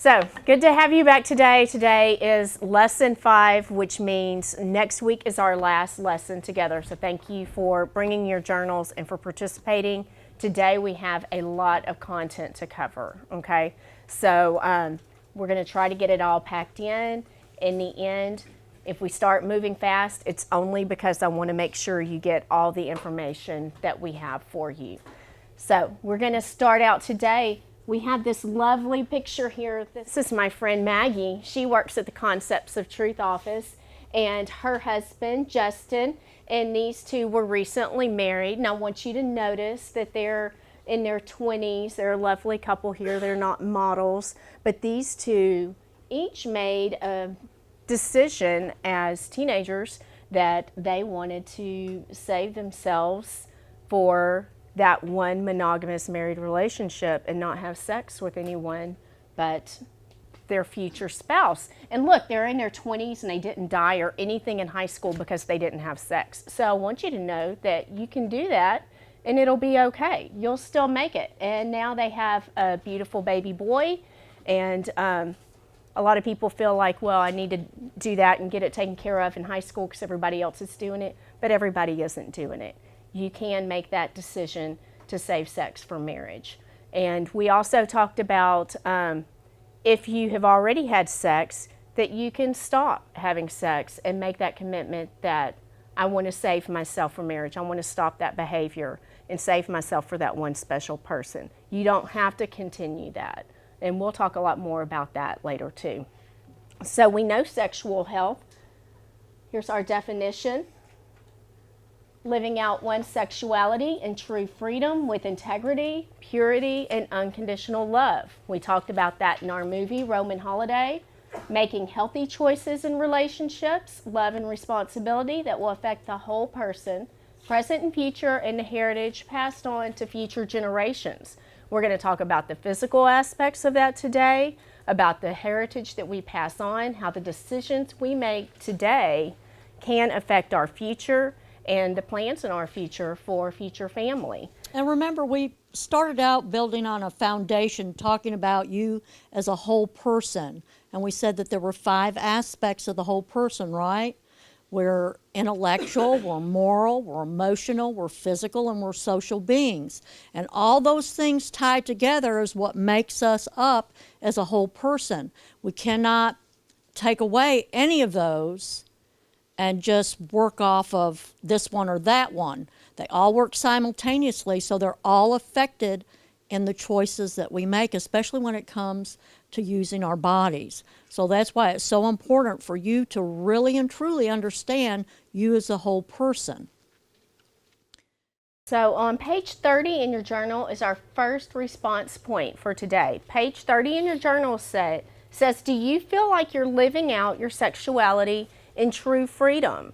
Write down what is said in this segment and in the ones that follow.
So, good to have you back today. Today is lesson 5, which means next week is our last lesson together. So thank you for bringing your journals and for participating. Today we have a lot of content to cover, okay? So we're going to try to get it all packed in. In the end, if we start moving fast, it's only because I want to make sure you get all the information that we have for you. So we're going to start out today. We have this lovely picture here. This is my friend Maggie. She works at the Concepts of Truth office, and her husband, Justin, and these two were recently married. And I want you to notice that they're in their 20s. They're a lovely couple here. They're not models, but these two each made a decision as teenagers that they wanted to save themselves for that one monogamous married relationship and not have sex with anyone but their future spouse. And look, they're in their 20s and they didn't die or anything in high school because they didn't have sex. So I want you to know that you can do that and it'll be okay. You'll still make it. And now they have a beautiful baby boy, and a lot of people feel like, well, I need to do that and get it taken care of in high school because everybody else is doing it, but everybody isn't doing it. You can make that decision to save sex for marriage. And we also talked about if you have already had sex, that you can stop having sex and make that commitment that I want to save myself for marriage. I want to stop that behavior and save myself for that one special person. You don't have to continue that. And we'll talk a lot more about that later too. So we know sexual health. Here's our definition. Living out one's sexuality in true freedom with integrity, purity, and unconditional love. We talked about that in our movie, Roman Holiday. Making healthy choices in relationships, love and responsibility that will affect the whole person, present and future, and the heritage passed on to future generations. We're going to talk about the physical aspects of that today, about the heritage that we pass on, how the decisions we make today can affect our future, and the plans in our future for future family. And remember, we started out building on a foundation, talking about you as a whole person. And we said that there were 5 aspects of the whole person, right? We're intellectual, we're moral, we're emotional, we're physical, and we're social beings. And all those things tied together is what makes us up as a whole person. We cannot take away any of those and just work off of this one or that one. They all work simultaneously, so they're all affected in the choices that we make, especially when it comes to using our bodies. So that's why it's so important for you to really and truly understand you as a whole person. So on page 30 in your journal is our first response point for today. Page 30 in your journal says, do you feel like you're living out your sexuality in true freedom?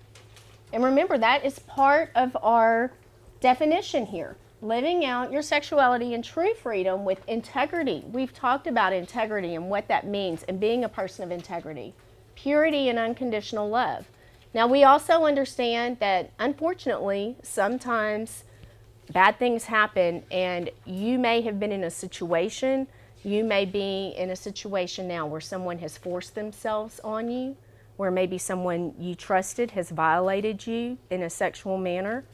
And remember, that is part of our definition here. Living out your sexuality in true freedom with integrity. We've talked about integrity and what that means and being a person of integrity. Purity and unconditional love. Now, we also understand that, unfortunately, sometimes bad things happen, and you may have been in a situation, you may be in a situation now where someone has forced themselves on you, where maybe someone you trusted has violated you in a sexual manner,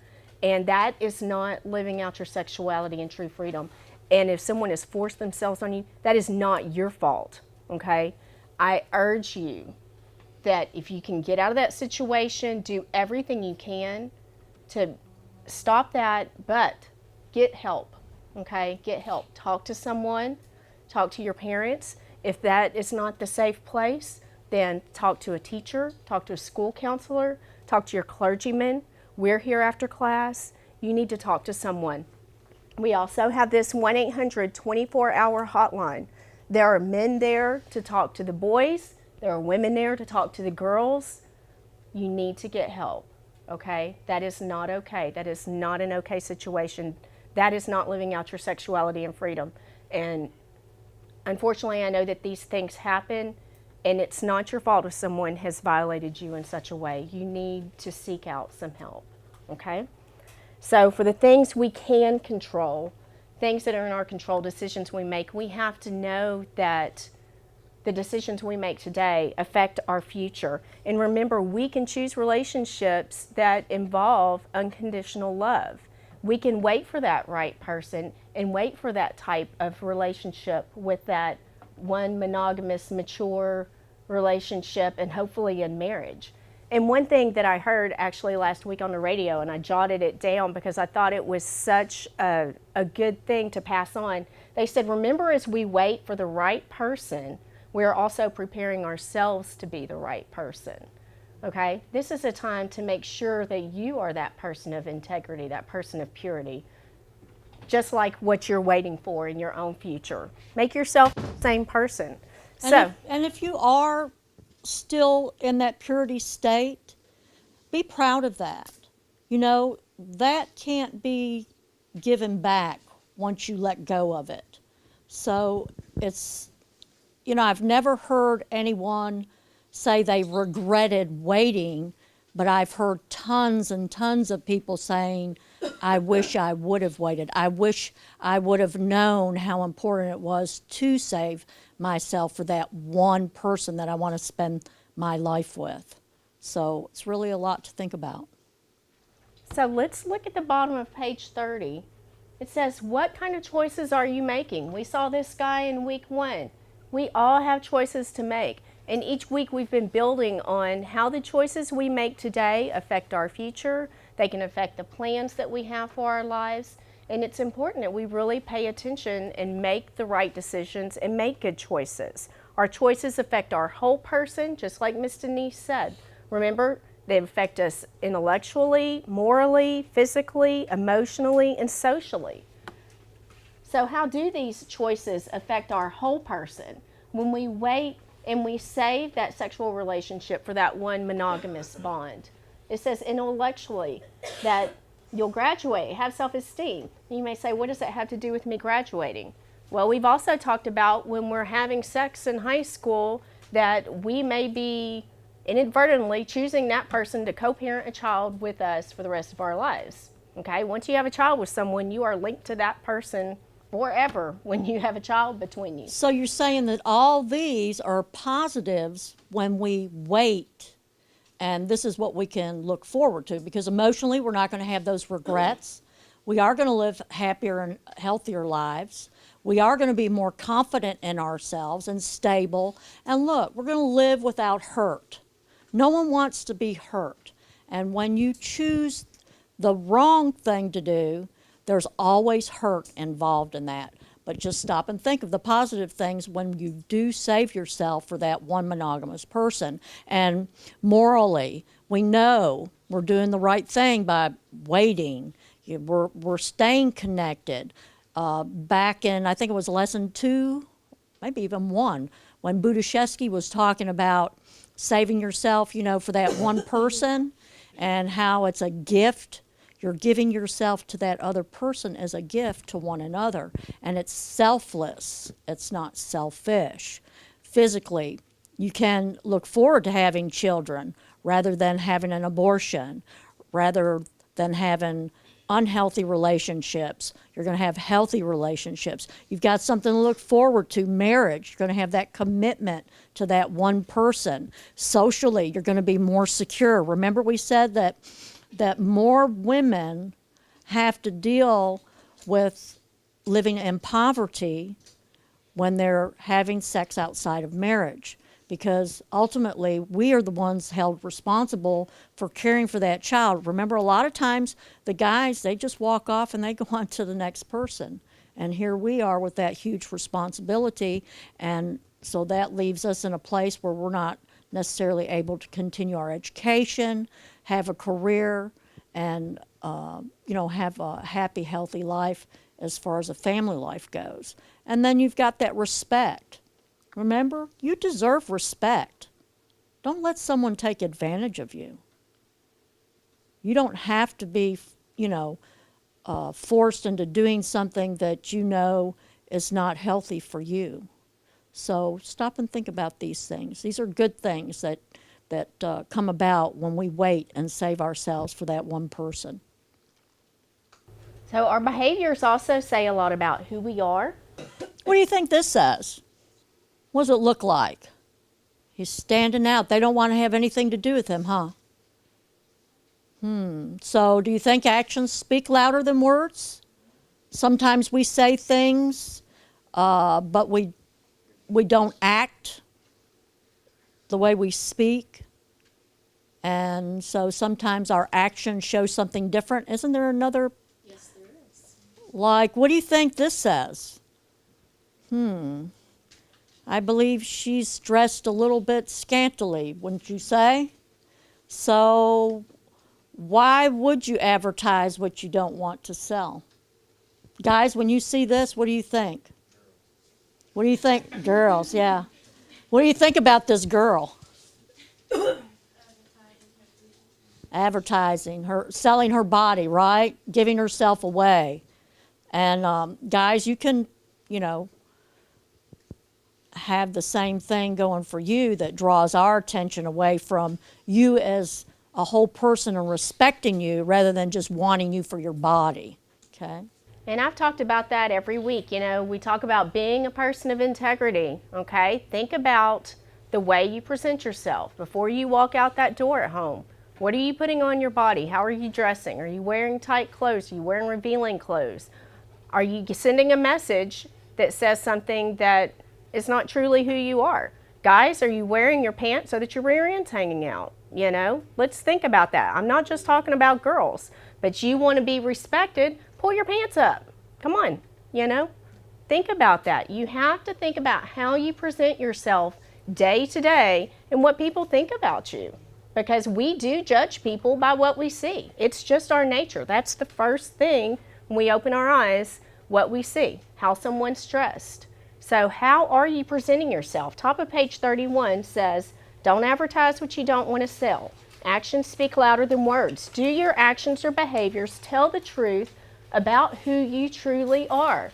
and that is not living out your sexuality in true freedom. And if someone has forced themselves on you, that is not your fault, okay? I urge you that if you can get out of that situation, do everything you can to stop that, but get help, okay? Get help. Talk to someone, talk to your parents. If that is not the safe place, then talk to a teacher, talk to a school counselor, talk to your clergyman. We're here after class. You need to talk to someone. We also have this 1-800 24-hour hotline. There are men there to talk to the boys. There are women there to talk to the girls. You need to get help, okay? That is not okay. That is not an okay situation. That is not living out your sexuality and freedom. And unfortunately, I know that these things happen, and it's not your fault if someone has violated you in such a way. You need to seek out some help, okay? So for the things we can control, things that are in our control, decisions we make, we have to know that the decisions we make today affect our future. And remember, we can choose relationships that involve unconditional love. We can wait for that right person and wait for that type of relationship with that one monogamous, mature relationship, and hopefully in marriage. And one thing that I heard actually last week on the radio, and I jotted it down because I thought it was such a good thing to pass on. They said, remember, as we wait for the right person, we're also preparing ourselves to be the right person. Okay? This is a time to make sure that you are that person of integrity, that person of purity, just like what you're waiting for in your own future. Make yourself the same person. And if you are still in that purity state, be proud of that. You know, that can't be given back once you let go of it. So it's, you know, I've never heard anyone say they regretted waiting, but I've heard tons and tons of people saying, I wish I would have waited. I wish I would have known how important it was to save myself for that one person that I want to spend my life with. So it's really a lot to think about. So let's look at the bottom of page 30. It says, what kind of choices are you making? We saw this guy in week 1. We all have choices to make. And each week we've been building on how the choices we make today affect our future. They can affect the plans that we have for our lives. And it's important that we really pay attention and make the right decisions and make good choices. Our choices affect our whole person, just like Miss Denise said. Remember, they affect us intellectually, morally, physically, emotionally, and socially. So how do these choices affect our whole person? When we wait and we save that sexual relationship for that one monogamous bond, it says intellectually that you'll graduate, have self-esteem. You may say, what does that have to do with me graduating? Well, we've also talked about when we're having sex in high school that we may be inadvertently choosing that person to co-parent a child with us for the rest of our lives. Okay, once you have a child with someone, you are linked to that person forever when you have a child between you. So you're saying that all these are positives when we wait, and this is what we can look forward to, because emotionally we're not going to have those regrets. We are going to live happier and healthier lives. We are going to be more confident in ourselves and stable. And look, we're going to live without hurt. No one wants to be hurt. And when you choose the wrong thing to do, there's always hurt involved in that. But just stop and think of the positive things when you do save yourself for that one monogamous person. And morally, we know we're doing the right thing by waiting. We're staying connected. Back in, I think it was lesson 2, maybe even 1, when Budashevsky was talking about saving yourself, you know, for that one person and how it's a gift. You're giving yourself to that other person as a gift to one another. And it's selfless. It's not selfish. Physically, you can look forward to having children rather than having an abortion, rather than having unhealthy relationships. You're going to have healthy relationships. You've got something to look forward to, marriage. You're going to have that commitment to that one person. Socially, you're going to be more secure. Remember we said that more women have to deal with living in poverty when they're having sex outside of marriage, because ultimately we are the ones held responsible for caring for that child. Remember, a lot of times the guys, they just walk off and they go on to the next person. And here we are with that huge responsibility, and so that leaves us in a place where we're not necessarily able to continue our education, have a career, and have a happy, healthy life as far as a family life goes. And then you've got that respect. Remember, you deserve respect. Don't let someone take advantage of you. You don't have to be, forced into doing something that you know is not healthy for you. So stop and think about these things. These are good things that come about when we wait and save ourselves for that one person. So our behaviors also say a lot about who we are. What do you think this says? What does it look like? He's standing out. They don't want to have anything to do with him, huh? So do you think actions speak louder than words? Sometimes we say things, but we don't act the way we speak. And so sometimes our actions show something different. Isn't there another? Yes, there is. Like, what do you think this says? I believe she's dressed a little bit scantily, wouldn't you say? So why would you advertise what you don't want to sell? Guys, when you see this, what do you think? What do you think? Girls, yeah. What do you think about this girl? Advertising, her selling her body, right? Giving herself away. And guys, you can, have the same thing going for you that draws our attention away from you as a whole person and respecting you rather than just wanting you for your body. Okay? And I've talked about that every week. We talk about being a person of integrity, okay? Think about the way you present yourself before you walk out that door at home. What are you putting on your body? How are you dressing? Are you wearing tight clothes? Are you wearing revealing clothes? Are you sending a message that says something that is not truly who you are? Guys, are you wearing your pants so that your rear end's hanging out? Let's think about that. I'm not just talking about girls, but you want to be respected, pull your pants up. Come on, think about that. You have to think about how you present yourself day to day and what people think about you, because we do judge people by what we see. It's just our nature. That's the first thing when we open our eyes, what we see, how someone's dressed. So how are you presenting yourself? Top of page 31 says, don't advertise what you don't want to sell. Actions speak louder than words. Do your actions or behaviors tell the truth about who you truly are?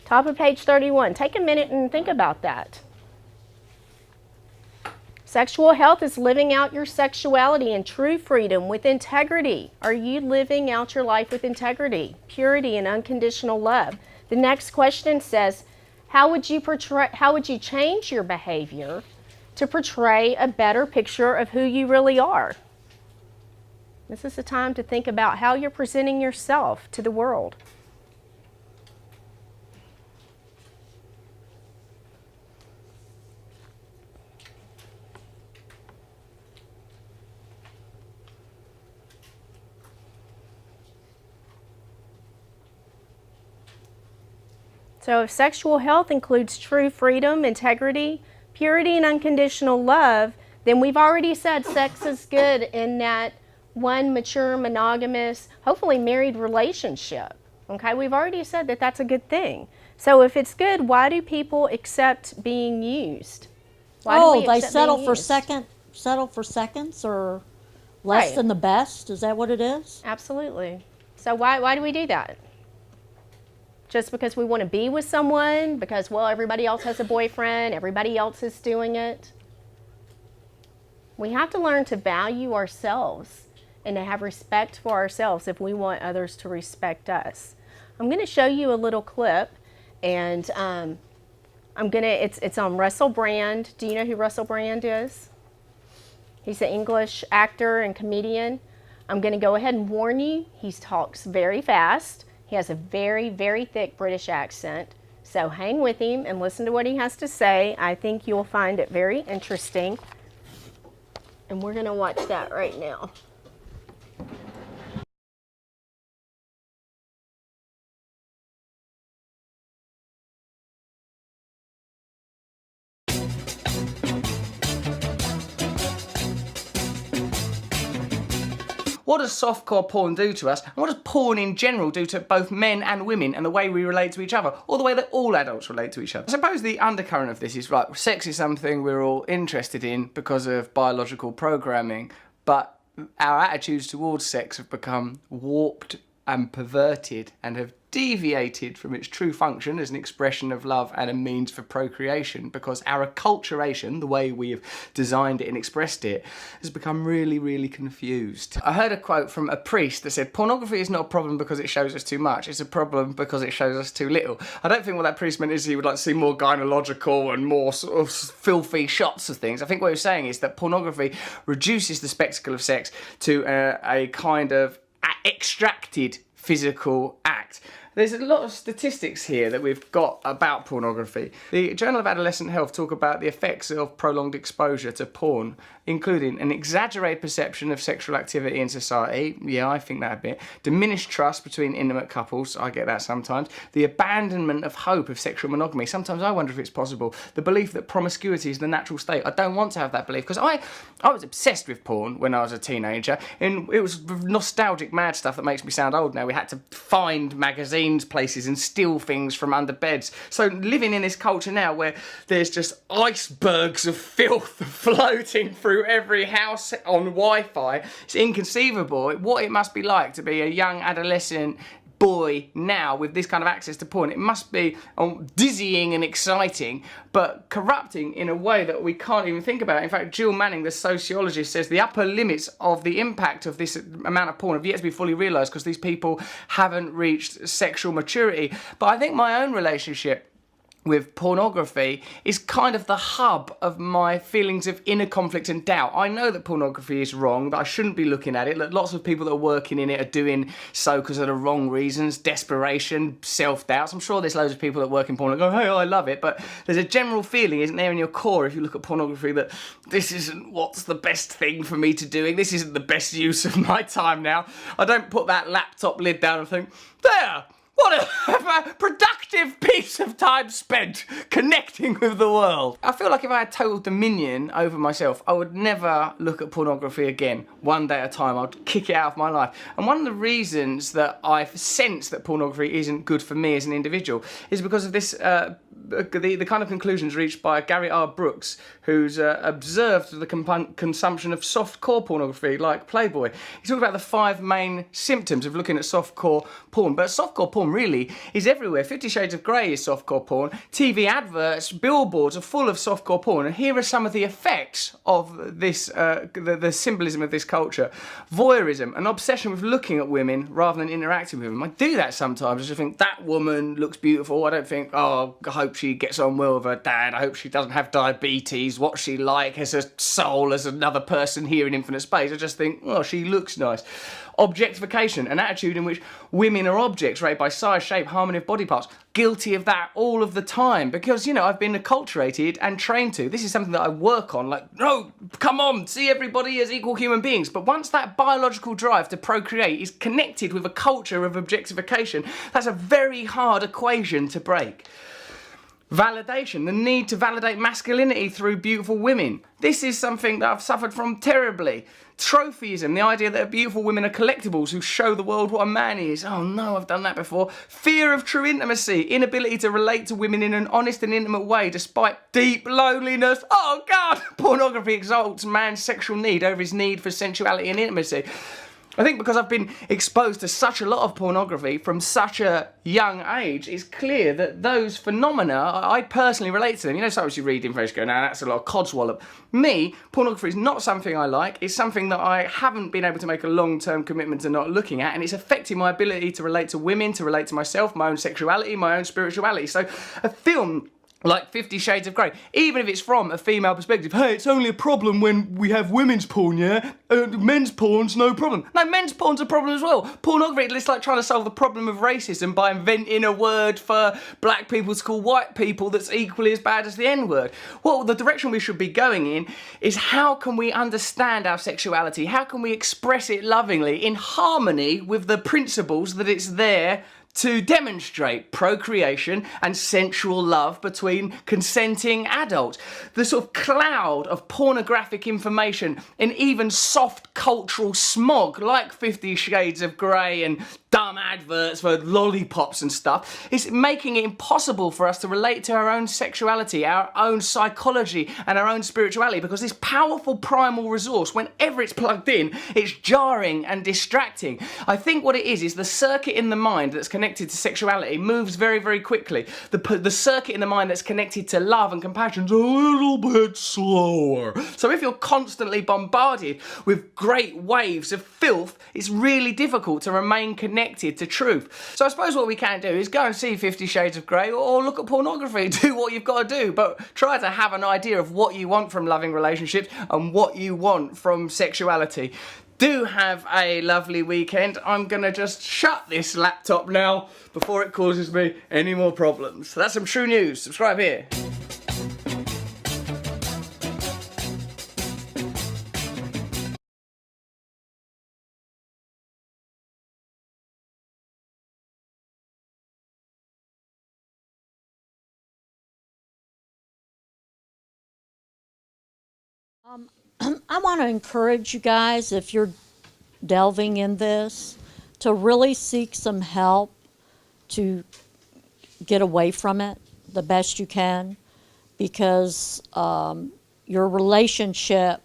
Top of page 31. Take a minute and think about that. Sexual health is living out your sexuality in true freedom with integrity. Are you living out your life with integrity, purity, and unconditional love? The next question says, how would you change your behavior to portray a better picture of who you really are? This is the time to think about how you're presenting yourself to the world. So if sexual health includes true freedom, integrity, purity, and unconditional love, then we've already said sex is good in that one mature, monogamous, hopefully married relationship. Okay, we've already said that that's a good thing. So if it's good, why do people accept being used? Why do we they accept settle being for used? seconds or less Right. than the best? Is that what it is? Absolutely. So why do we do that? Just because we want to be with someone? Because, well, everybody else has a boyfriend, everybody else is doing it? We have to learn to value ourselves and to have respect for ourselves if we want others to respect us. I'm going to show you a little clip, and it's on Russell Brand. Do you know who Russell Brand is? He's an English actor and comedian. I'm going to go ahead and warn you, he talks very fast. He has a very, very thick British accent. So hang with him and listen to what he has to say. I think you'll find it very interesting. And we're going to watch that right now. What does softcore porn do to us? And what does porn in general do to both men and women and the way we relate to each other, or the way that all adults relate to each other? I suppose the undercurrent of this is, right, sex is something we're all interested in because of biological programming, but our attitudes towards sex have become warped and perverted and have deviated from its true function as an expression of love and a means for procreation, because our acculturation, the way we have designed it and expressed it, has become really, really confused. I heard a quote from a priest that said, pornography is not a problem because it shows us too much, it's a problem because it shows us too little. I don't think what that priest meant is he would like to see more gynecological and more sort of filthy shots of things. I think what he was saying is that pornography reduces the spectacle of sex to a kind of extracted physical act. There's a lot of statistics here that we've got about pornography. The Journal of Adolescent Health talk about the effects of prolonged exposure to porn, including an exaggerated perception of sexual activity in society, yeah, I think that a bit, diminished trust between intimate couples, I get that sometimes, the abandonment of hope of sexual monogamy, sometimes I wonder if it's possible, the belief that promiscuity is the natural state. I don't want to have that belief, because I was obsessed with porn when I was a teenager, and it was nostalgic mad stuff that makes me sound old now. We had to find magazines, places, and steal things from under beds. So living in this culture now where there's just icebergs of filth floating through every house on Wi-Fi, it's inconceivable what it must be like to be a young adolescent boy now with this kind of access to porn. It must be dizzying and exciting, but corrupting in a way that we can't even think about. In fact, Jill Manning, the sociologist, says the upper limits of the impact of this amount of porn have yet to be fully realised because these people haven't reached sexual maturity. But I think my own relationship with pornography is kind of the hub of my feelings of inner conflict and doubt. I know that pornography is wrong, that I shouldn't be looking at it. Lots of people that are working in it are doing so because of the wrong reasons, desperation, self-doubts. I'm sure there's loads of people that work in porn that go, hey, I love it, but there's a general feeling, isn't there, in your core if you look at pornography that this isn't what's the best thing for me to doing, this isn't the best use of my time now. I don't put that laptop lid down and think, there! What a productive piece of time spent connecting with the world. I feel like if I had total dominion over myself, I would never look at pornography again. One day at a time, I'd kick it out of my life. And one of the reasons that I've sensed that pornography isn't good for me as an individual is because of this the kind of conclusions reached by Gary R. Brooks, who's observed the consumption of softcore pornography like Playboy. He talked about the 5 main symptoms of looking at softcore porn, but softcore porn really is everywhere. 50 Shades of Grey is softcore porn, TV adverts, billboards are full of softcore porn, and here are some of the effects of this, the symbolism of this culture. Voyeurism, an obsession with looking at women rather than interacting with them. I do that sometimes, I just think, that woman looks beautiful. I don't think, oh, I hope she gets on well with her dad, I hope she doesn't have diabetes, what's she like as a soul, as another person here in infinite space. I just think, oh, she looks nice. Objectification, an attitude in which women are objects rated by size, shape, harmony of body parts. Guilty of that all of the time because, you know, I've been acculturated and trained to. This is something that I work on, like, no, come on, see everybody as equal human beings. But once that biological drive to procreate is connected with a culture of objectification, that's a very hard equation to break. Validation, the need to validate masculinity through beautiful women. This is something that I've suffered from terribly. Trophyism, the idea that beautiful women are collectibles who show the world what a man is. Oh no, I've done that before. Fear of true intimacy, inability to relate to women in an honest and intimate way despite deep loneliness. Oh God, pornography exalts man's sexual need over his need for sensuality and intimacy. I think because I've been exposed to such a lot of pornography from such a young age, it's clear that those phenomena, I personally relate to them. You know, sometimes you read information go, now that's a lot of codswallop. Me, pornography is not something I like. It's something that I haven't been able to make a long-term commitment to not looking at, and it's affecting my ability to relate to women, to relate to myself, my own sexuality, my own spirituality. So a film like 50 Shades of Grey, even if it's from a female perspective, hey, it's only a problem when we have women's porn, yeah? Men's porn's no problem. No, men's porn's a problem as well. Pornography, it's like trying to solve the problem of racism by inventing a word for black people to call white people that's equally as bad as the N-word. Well, the direction we should be going in is how can we understand our sexuality? How can we express it lovingly in harmony with the principles that it's there to demonstrate procreation and sensual love between consenting adults. The sort of cloud of pornographic information and even soft cultural smog like 50 Shades of Grey and dumb adverts for lollipops and stuff is making it impossible for us to relate to our own sexuality, our own psychology and our own spirituality, because this powerful primal resource, whenever it's plugged in, it's jarring and distracting. I think what it is the circuit in the mind that's connected connected to sexuality moves very, very quickly. The circuit in the mind that's connected to love and compassion's a little bit slower. So if you're constantly bombarded with great waves of filth, it's really difficult to remain connected to truth. So I suppose what we can do is go and see 50 Shades of Grey or look at pornography, do what you've got to do, but try to have an idea of what you want from loving relationships and what you want from sexuality. Do have a lovely weekend. I'm gonna just shut this laptop now before it causes me any more problems. So that's some true news. Subscribe here. I want to encourage you guys, if you're delving in this, to really seek some help to get away from it the best you can, because your relationship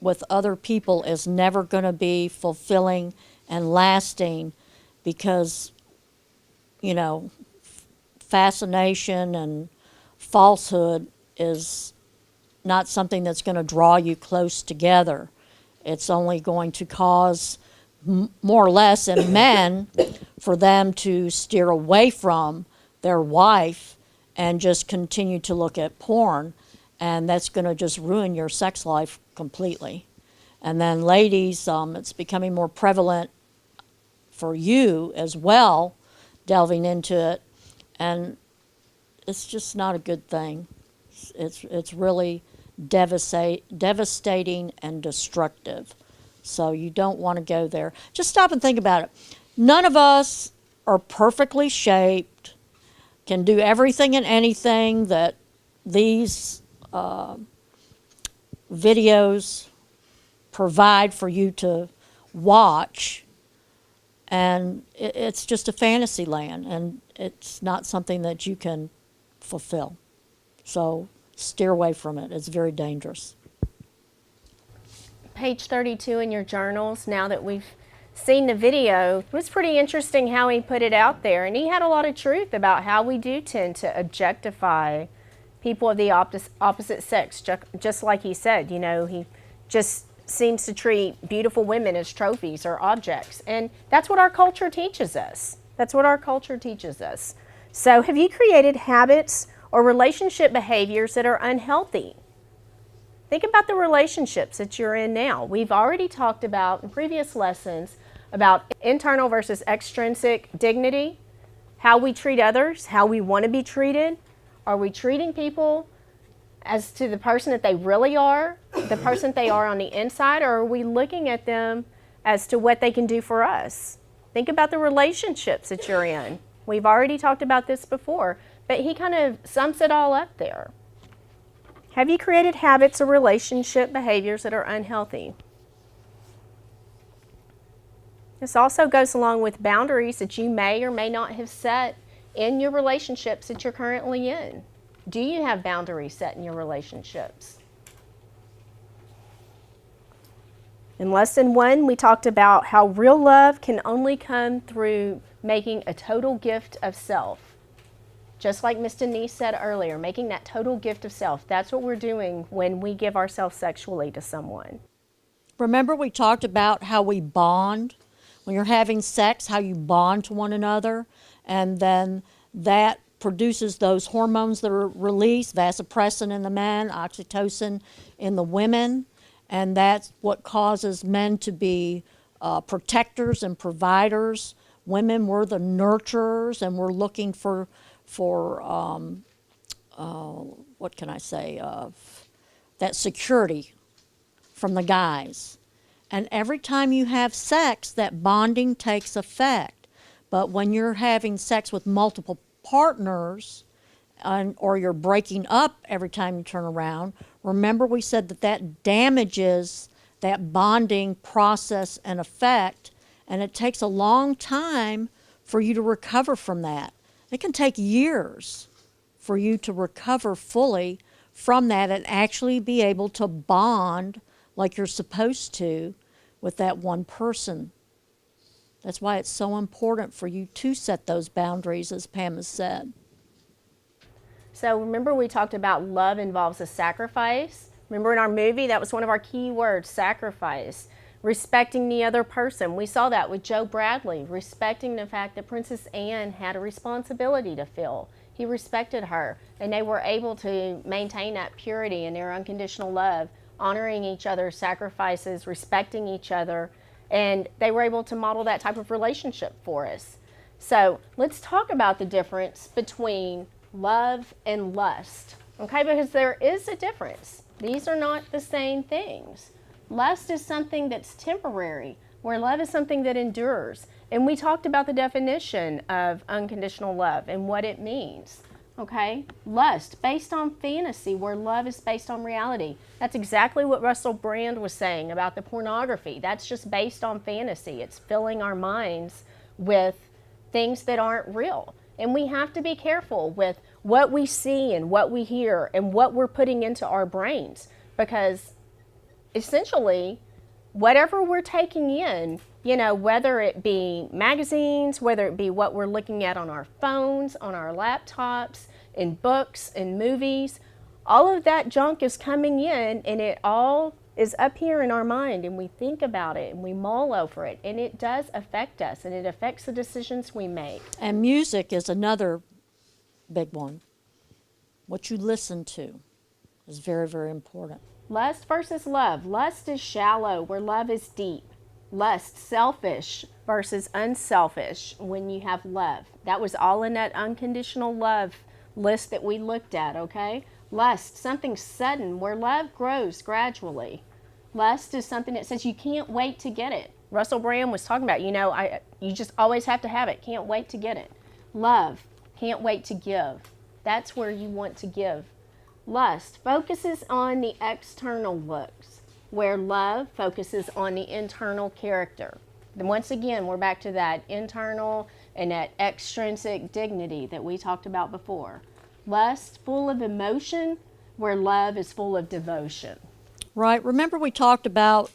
with other people is never going to be fulfilling and lasting, because, you know, fascination and falsehood is not something that's going to draw you close together. It's only going to cause, more or less in men, for them to steer away from their wife and just continue to look at porn, and that's going to just ruin your sex life completely. And then ladies, it's becoming more prevalent for you as well, delving into it, and it's just not a good thing. It's really devastating and destructive. So you don't want to go there. Just stop and think about it. None of us are perfectly shaped, can do everything and anything that these videos provide for you to watch. And it's just a fantasy land, and it's not something that you can fulfill. So steer away from it. It's very dangerous. Page 32 in your journals, now that we've seen the video, it was pretty interesting how he put it out there. And he had a lot of truth about how we do tend to objectify people of the opposite sex, just like he said. You know, he just seems to treat beautiful women as trophies or objects. And that's what our culture teaches us. That's what our culture teaches us. So have you created habits or relationship behaviors that are unhealthy? Think about the relationships that you're in now. We've already talked about in previous lessons about internal versus extrinsic dignity, how we treat others, how we want to be treated. Are we treating people as to the person that they really are, the person they are on the inside, or are we looking at them as to what they can do for us? Think about the relationships that you're in. We've already talked about this before, but he kind of sums it all up there. Have you created habits or relationship behaviors that are unhealthy? This also goes along with boundaries that you may or may not have set in your relationships that you're currently in. Do you have boundaries set in your relationships? In Lesson 1, we talked about how real love can only come through making a total gift of self. Just like Miss Denise said earlier, making that total gift of self. That's what we're doing when we give ourselves sexually to someone. Remember we talked about how we bond? When you're having sex, how you bond to one another, and then that produces those hormones that are released, vasopressin in the men, oxytocin in the women, and that's what causes men to be protectors and providers. Women, we're the nurturers, and we're looking for what can I say, that security from the guys. And every time you have sex, that bonding takes effect. But when you're having sex with multiple partners, or you're breaking up every time you turn around, remember we said that that damages that bonding process and effect, and it takes a long time for you to recover from that. It can take years for you to recover fully from that and actually be able to bond like you're supposed to with that one person. That's why it's so important for you to set those boundaries, as Pam has said. So remember we talked about love involves a sacrifice. Remember in our movie, that was one of our key words, sacrifice. Respecting the other person. We saw that with Joe Bradley, respecting the fact that Princess Anne had a responsibility to fill. He respected her, and they were able to maintain that purity and their unconditional love, honoring each other's sacrifices, respecting each other, and they were able to model that type of relationship for us. So let's talk about the difference between love and lust, okay? Because there is a difference. These are not the same things. Lust is something that's temporary, where love is something that endures. And we talked about the definition of unconditional love and what it means, okay? Lust, based on fantasy, where love is based on reality. That's exactly what Russell Brand was saying about the pornography. That's just based on fantasy. It's filling our minds with things that aren't real. And we have to be careful with what we see and what we hear and what we're putting into our brains, because essentially, whatever we're taking in, you know, whether it be magazines, whether it be what we're looking at on our phones, on our laptops, in books, in movies, all of that junk is coming in, and it all is up here in our mind, and we think about it and we mull over it, and it does affect us, and it affects the decisions we make. And music is another big one. What you listen to is very, very important. Lust versus love. Lust is shallow, where love is deep. Lust, selfish versus unselfish when you have love. That was all in that unconditional love list that we looked at, okay? Lust, something sudden, where love grows gradually. Lust is something that says you can't wait to get it. Russell Brand was talking about, you know, you just always have to have it. Can't wait to get it. Love, can't wait to give. That's where you want to give. Lust focuses on the external looks, where love focuses on the internal character. And once again, we're back to that internal and that extrinsic dignity that we talked about before. Lust, full of emotion, where love is full of devotion. Right. Remember we talked about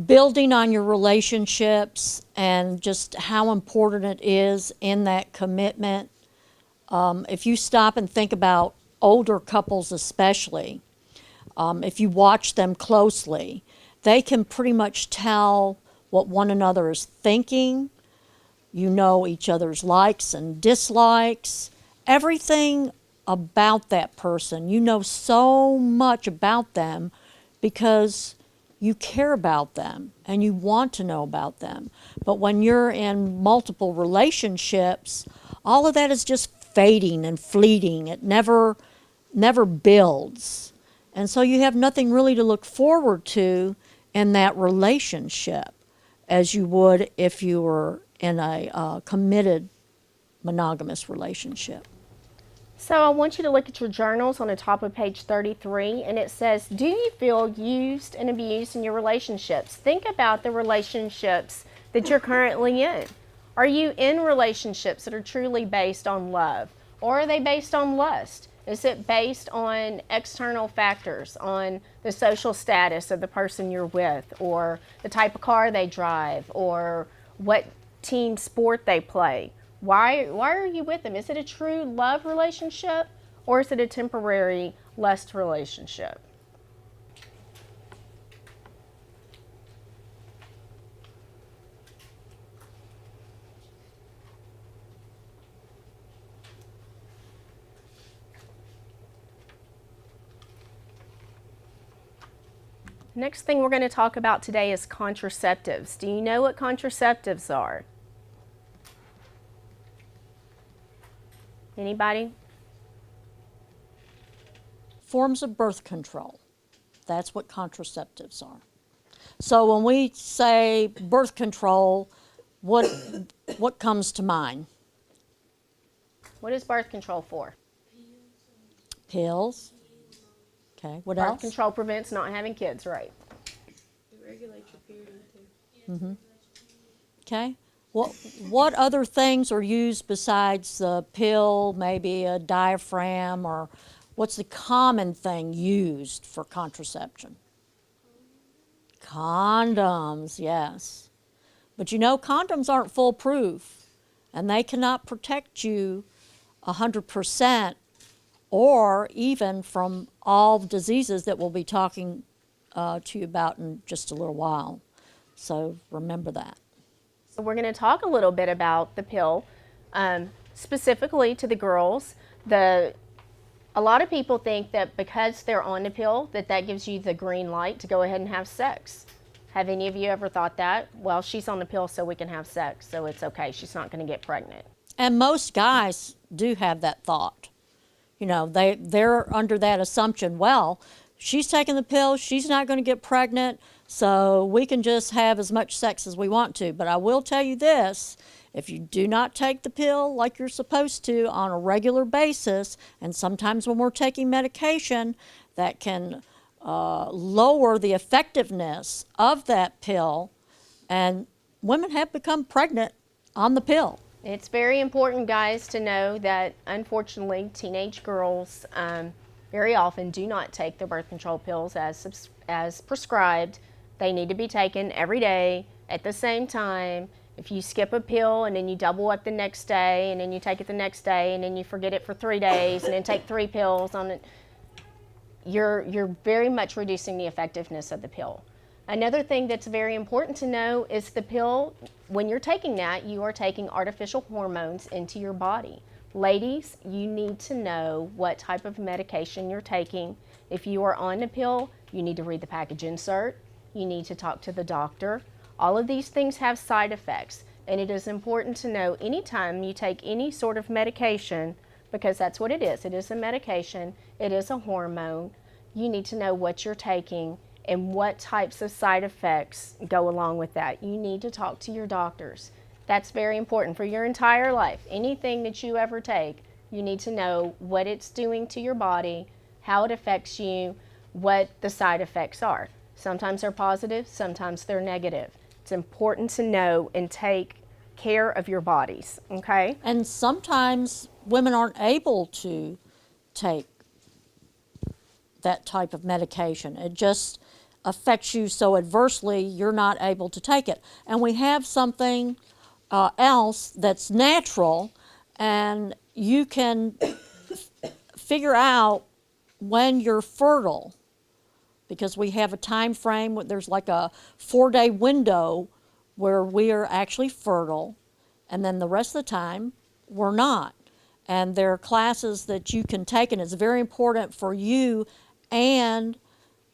building on your relationships and just how important it is in that commitment. If you stop and think about older couples especially, if you watch them closely, they can pretty much tell what one another is thinking. You know each other's likes and dislikes, everything about that person. You know so much about them because you care about them and you want to know about them. But when you're in multiple relationships, all of that is just fading and fleeting. It never builds. And so you have nothing really to look forward to in that relationship as you would if you were in a committed monogamous relationship. So I want you to look at your journals on the top of page 33, and it says, do you feel used and abused in your relationships? Think about the relationships that you're currently in. Are you in relationships that are truly based on love, or are they based on lust? Is it based on external factors, on the social status of the person you're with, or the type of car they drive, or what team sport they play? Why are you with them? Is it a true love relationship, or is it a temporary lust relationship? Next thing we're going to talk about today is contraceptives. Do you know what contraceptives are? Anybody? Forms of birth control. That's what contraceptives are. So when we say birth control, what comes to mind? What is birth control for? Pills. Okay, what Birth else? control prevents not having kids, right? It regulates your period too. Okay. What other things are used besides the pill, maybe a diaphragm, or what's the common thing used for contraception? Condoms, yes. But you know, condoms aren't foolproof, and they cannot protect you 100% or even from all diseases that we'll be talking to you about in just a little while. So remember that. So we're going to talk a little bit about the pill, specifically to the girls. A lot of people think that because they're on the pill, that gives you the green light to go ahead and have sex. Have any of you ever thought that? Well, she's on the pill so we can have sex, so it's okay. She's not going to get pregnant. And most guys do have that thought. You know, they're under that assumption, well, she's taking the pill, she's not going to get pregnant, so we can just have as much sex as we want to. But I will tell you this, if you do not take the pill like you're supposed to on a regular basis, and sometimes when we're taking medication that can lower the effectiveness of that pill, and women have become pregnant on the pill. It's very important, guys, to know that unfortunately teenage girls very often do not take their birth control pills as prescribed. They need to be taken every day at the same time. If you skip a pill and then you double up the next day and then you take it the next day and then you forget it for 3 days and then take 3 pills on it, you're very much reducing the effectiveness of the pill. Another thing that's very important to know is the pill, when you're taking that, you are taking artificial hormones into your body. Ladies, you need to know what type of medication you're taking. If you are on the pill, you need to read the package insert. You need to talk to the doctor. All of these things have side effects, and it is important to know anytime you take any sort of medication, because that's what it is a medication, it is a hormone, you need to know what you're taking and what types of side effects go along with that. You need to talk to your doctors. That's very important for your entire life. Anything that you ever take, you need to know what it's doing to your body, how it affects you, what the side effects are. Sometimes they're positive, sometimes they're negative. It's important to know and take care of your bodies, okay? And sometimes women aren't able to take that type of medication. It just affects you so adversely you're not able to take it. And we have something else that's natural, and you can figure out when you're fertile, because we have a time frame. There's like a 4-day window where we are actually fertile, and then the rest of the time we're not. And there are classes that you can take, and it's very important for you and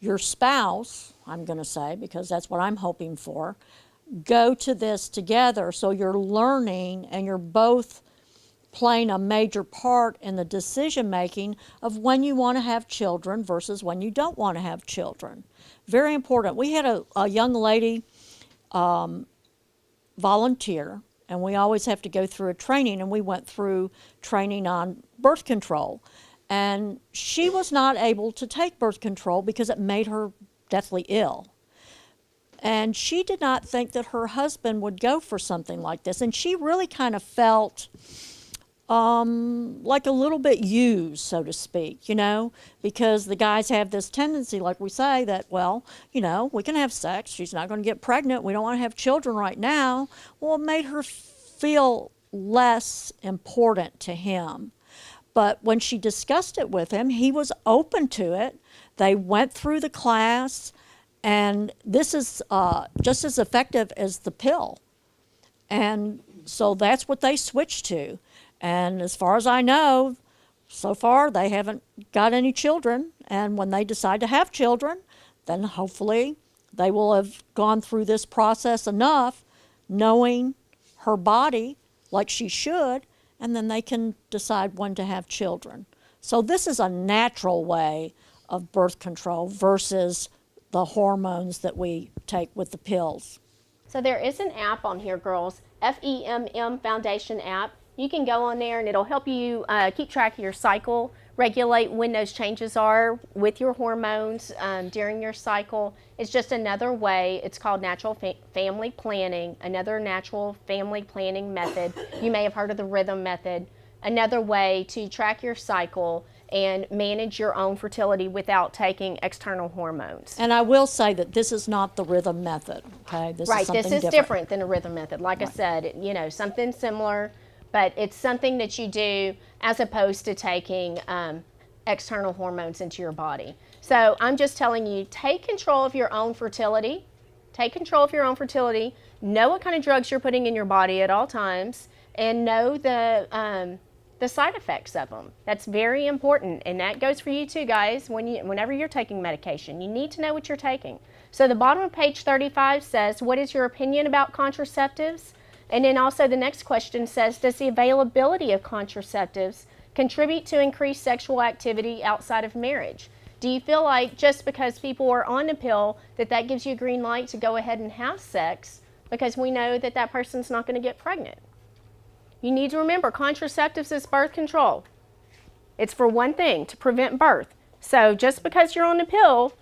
your spouse, I'm going to say, because that's what I'm hoping for, go to this together so you're learning and you're both playing a major part in the decision making of when you want to have children versus when you don't want to have children. Very important. We had a young lady volunteer, and we always have to go through a training, and we went through training on birth control. And she was not able to take birth control because it made her deathly ill. And she did not think that her husband would go for something like this. And she really kind of felt like a little bit used, so to speak, you know, because the guys have this tendency, like we say, that, well, you know, we can have sex. She's not going to get pregnant. We don't want to have children right now. Well, it made her feel less important to him. But when she discussed it with him, he was open to it. They went through the class, and this is just as effective as the pill. And so that's what they switched to. And as far as I know, so far they haven't got any children. And when they decide to have children, then hopefully they will have gone through this process enough, knowing her body like she should, and then they can decide when to have children. So this is a natural way of birth control versus the hormones that we take with the pills. So there is an app on here, girls, FEMM Foundation app. You can go on there and it'll help you keep track of your cycle, regulate when those changes are with your hormones during your cycle. It's just another way. It's called natural family planning, another natural family planning method. You may have heard of the rhythm method. Another way to track your cycle and manage your own fertility without taking external hormones. And I will say that this is not the rhythm method, okay? This is Right, something this is different than a rhythm method. Like I said, you know, something similar, but it's something that you do as opposed to taking external hormones into your body. So I'm just telling you, take control of your own fertility. Take control of your own fertility. Know what kind of drugs you're putting in your body at all times, and know the side effects of them. That's very important, and that goes for you too, guys. Whenever you're taking medication, you need to know what you're taking. So the bottom of page 35 says, what is your opinion about contraceptives? And then also the next question says, does the availability of contraceptives contribute to increased sexual activity outside of marriage? Do you feel like just because people are on a pill that gives you a green light to go ahead and have sex because we know that that person's not going to get pregnant? You need to remember, contraceptives is birth control. It's for one thing, to prevent birth. So just because you're on the pill,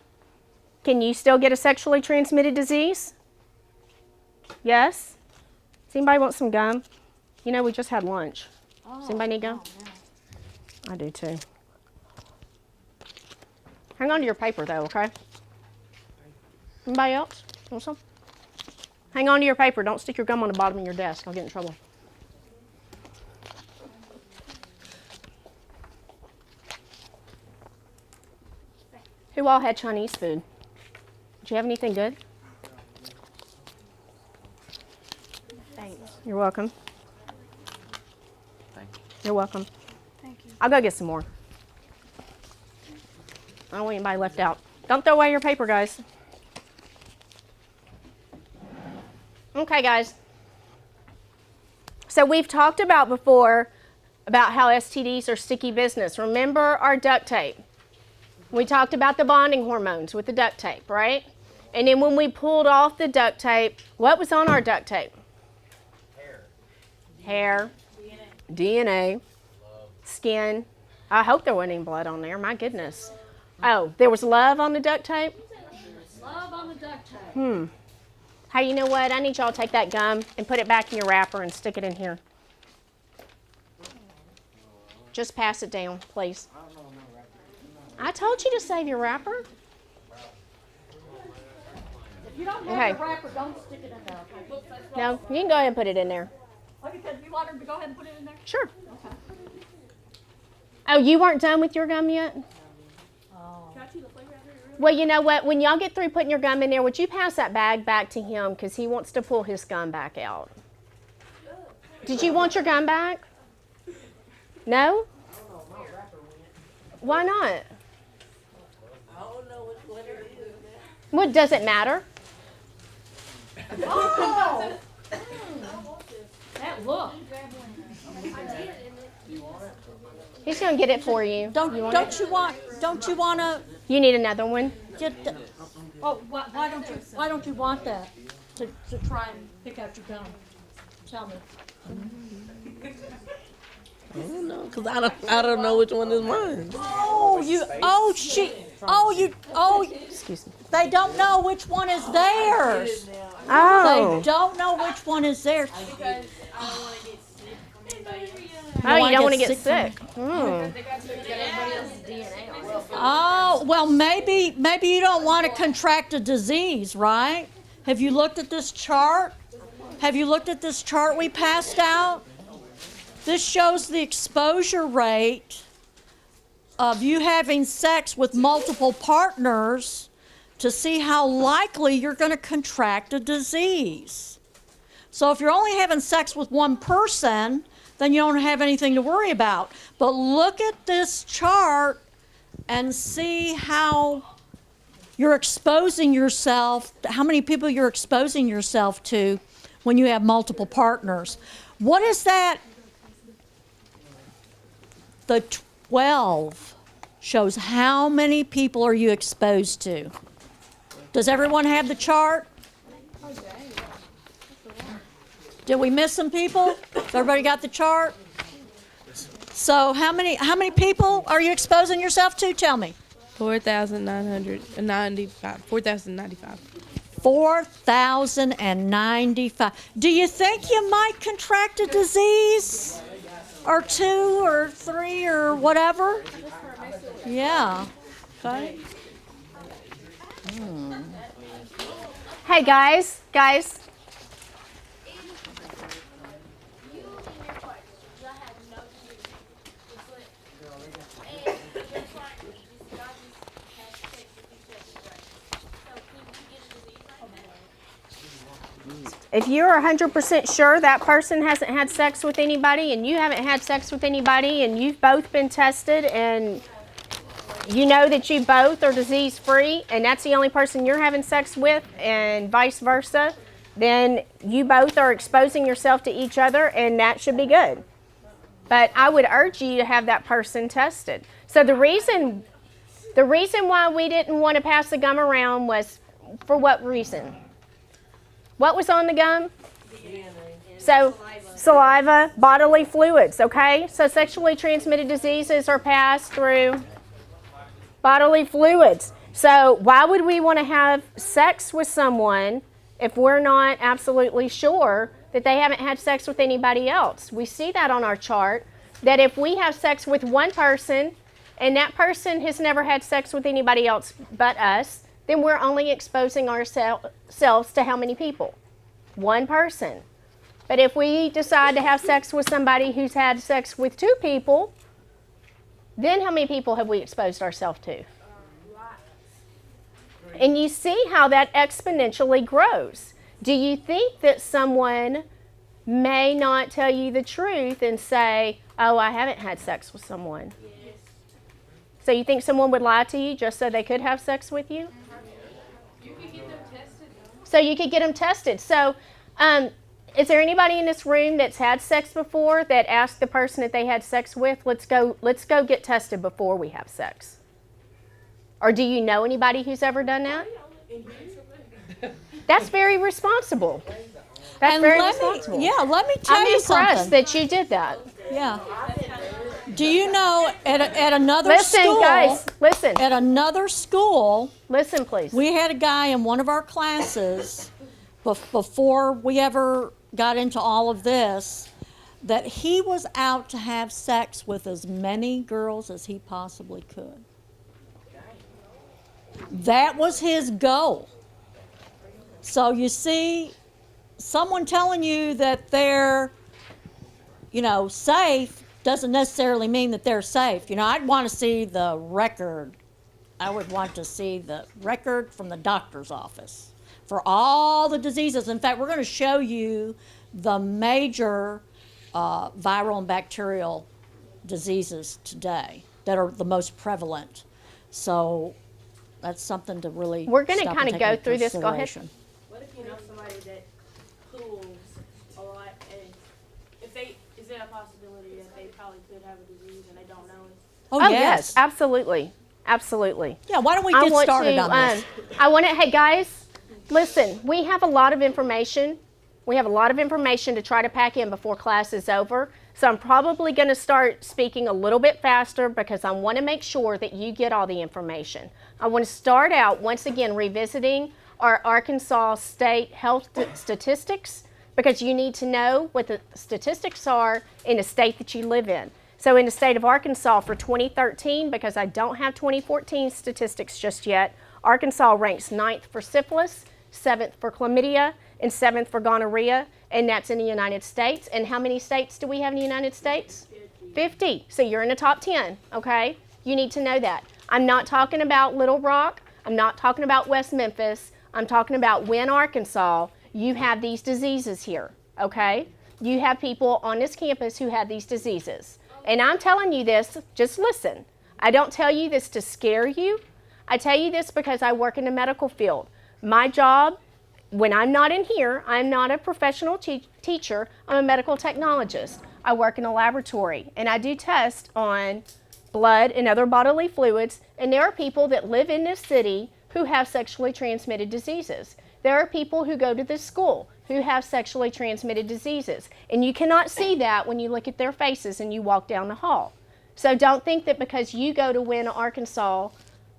can you still get a sexually transmitted disease? Yes? Does anybody want some gum? You know, we just had lunch. Does anybody need gum? I do too. Hang on to your paper though, okay? Anybody else? Want some? Hang on to your paper. Don't stick your gum on the bottom of your desk. I'll get in trouble. Who all had Chinese food? Did you have anything good? Thanks. You're welcome. Thank you. You're welcome. Thank you. I'll go get some more. I don't want anybody left out. Don't throw away your paper, guys. Okay, guys. So we've talked about before about how STDs are sticky business. Remember our duct tape. We talked about the bonding hormones with the duct tape, right? And then when we pulled off the duct tape, what was on our duct tape? Hair. DNA. Skin. I hope there wasn't any blood on there. My goodness. Oh, there was love on the duct tape? Love on the duct tape. Hey, you know what? I need y'all to take that gum and put it back in your wrapper and stick it in here. Just pass it down, please. I told you to save your wrapper. If you don't have Okay. the wrapper, don't stick it in there, okay? No, you can go ahead and put it in there. Okay, because you want her to go ahead and put it in there? Sure. Oh, you weren't done with your gum yet? Well, you know what? When y'all get through putting your gum in there, would you pass that bag back to him because he wants to pull his gum back out? Did you want your gum back? No? Why not? I don't know which one it is. What, does it matter? Oh! That look. He's going to get it for you. Don't you want to You need another one? get the, oh, why don't you want that to try and pick out your gum? Tell me. I don't know, cause I don't know which one is mine. Excuse me. They don't know which one is theirs. Oh. They don't know which one is theirs. Oh, you don't want to get get sick sick. Oh, well, maybe you don't want to contract a disease, right? Have you looked at this chart? Have you looked at this chart we passed out? This shows the exposure rate of you having sex with multiple partners to see how likely you're going to contract a disease. So if you're only having sex with one person, then you don't have anything to worry about. But look at this chart and see how you're exposing yourself, how many people you're exposing yourself to when you have multiple partners. What is that? The 12 shows how many people are you exposed to. Does everyone have the chart? Did we miss some people? Everybody got the chart? So how many people are you exposing yourself to? Tell me. 4,995. 4,095. 4,095. Do you think you might contract a disease? Or two or three or whatever? Yeah. Okay. Hey guys, if you're 100% sure that person hasn't had sex with anybody and you haven't had sex with anybody and you've both been tested and you know that you both are disease free and that's the only person you're having sex with and vice versa, then you both are exposing yourself to each other and that should be good. But I would urge you to have that person tested. So the reason why we didn't want to pass the gum around was for what reason? What was on the gum? So saliva, bodily fluids, okay? So sexually transmitted diseases are passed through bodily fluids. So why would we want to have sex with someone if we're not absolutely sure that they haven't had sex with anybody else? We see that on our chart, that if we have sex with one person and that person has never had sex with anybody else but us, then we're only exposing ourselves to how many people? One person. But if we decide to have sex with somebody who's had sex with two people, then how many people have we exposed ourselves to? And you see how that exponentially grows. Do you think that someone may not tell you the truth and say, oh, I haven't had sex with someone? Yes. So you think someone would lie to you just so they could have sex with you? You could get them tested. So you could get them tested. So is there anybody in this room that's had sex before that asked the person that they had sex with, let's go get tested before we have sex? Or do you know anybody who's ever done that? That's very responsible. That's very responsible. Let me tell I'm you impressed something. that you did that. Yeah. Do you know at another Listen, school? guys, listen. At another school, Listen, please. we had a guy in one of our classes before we ever got into all of this, that he was out to have sex with as many girls as he possibly could. That was his goal. So you see, someone telling you that they're, safe doesn't necessarily mean that they're safe. I'd want to see the record. I would want to see the record from the doctor's office for all the diseases. In fact, we're going to show you the major viral and bacterial diseases today that are the most prevalent. So that's something to really We're going to stop kind and of take go into through this. Go ahead. consideration. What if you know somebody that pools a lot, and is it a possibility that they probably could have a disease and they don't know it? Oh, yes, absolutely. Absolutely. Yeah, why don't we get started on this? Hey guys, listen, we have a lot of information. We have a lot of information to try to pack in before class is over. So I'm probably going to start speaking a little bit faster because I want to make sure that you get all the information. I want to start out once again revisiting our Arkansas state health statistics because you need to know what the statistics are in the state that you live in. So in the state of Arkansas for 2013, because I don't have 2014 statistics just yet, Arkansas ranks 9th for syphilis, 7th for chlamydia, and 7th for gonorrhea, and that's in the United States. And how many states do we have in the United States? 50. So you're in the top 10, okay? You need to know that. I'm not talking about Little Rock. I'm not talking about West Memphis. I'm talking about Wynne, Arkansas. You have these diseases here, okay? You have people on this campus who have these diseases. And I'm telling you this, just listen. I don't tell you this to scare you. I tell you this because I work in the medical field. My job, when I'm not in here, I'm not a professional teacher. I'm a medical technologist. I work in a laboratory, and I do tests on blood and other bodily fluids, and there are people that live in this city who have sexually transmitted diseases. There are people who go to this school who have sexually transmitted diseases, and you cannot see that when you look at their faces and you walk down the hall. So don't think that because you go to Wynne, Arkansas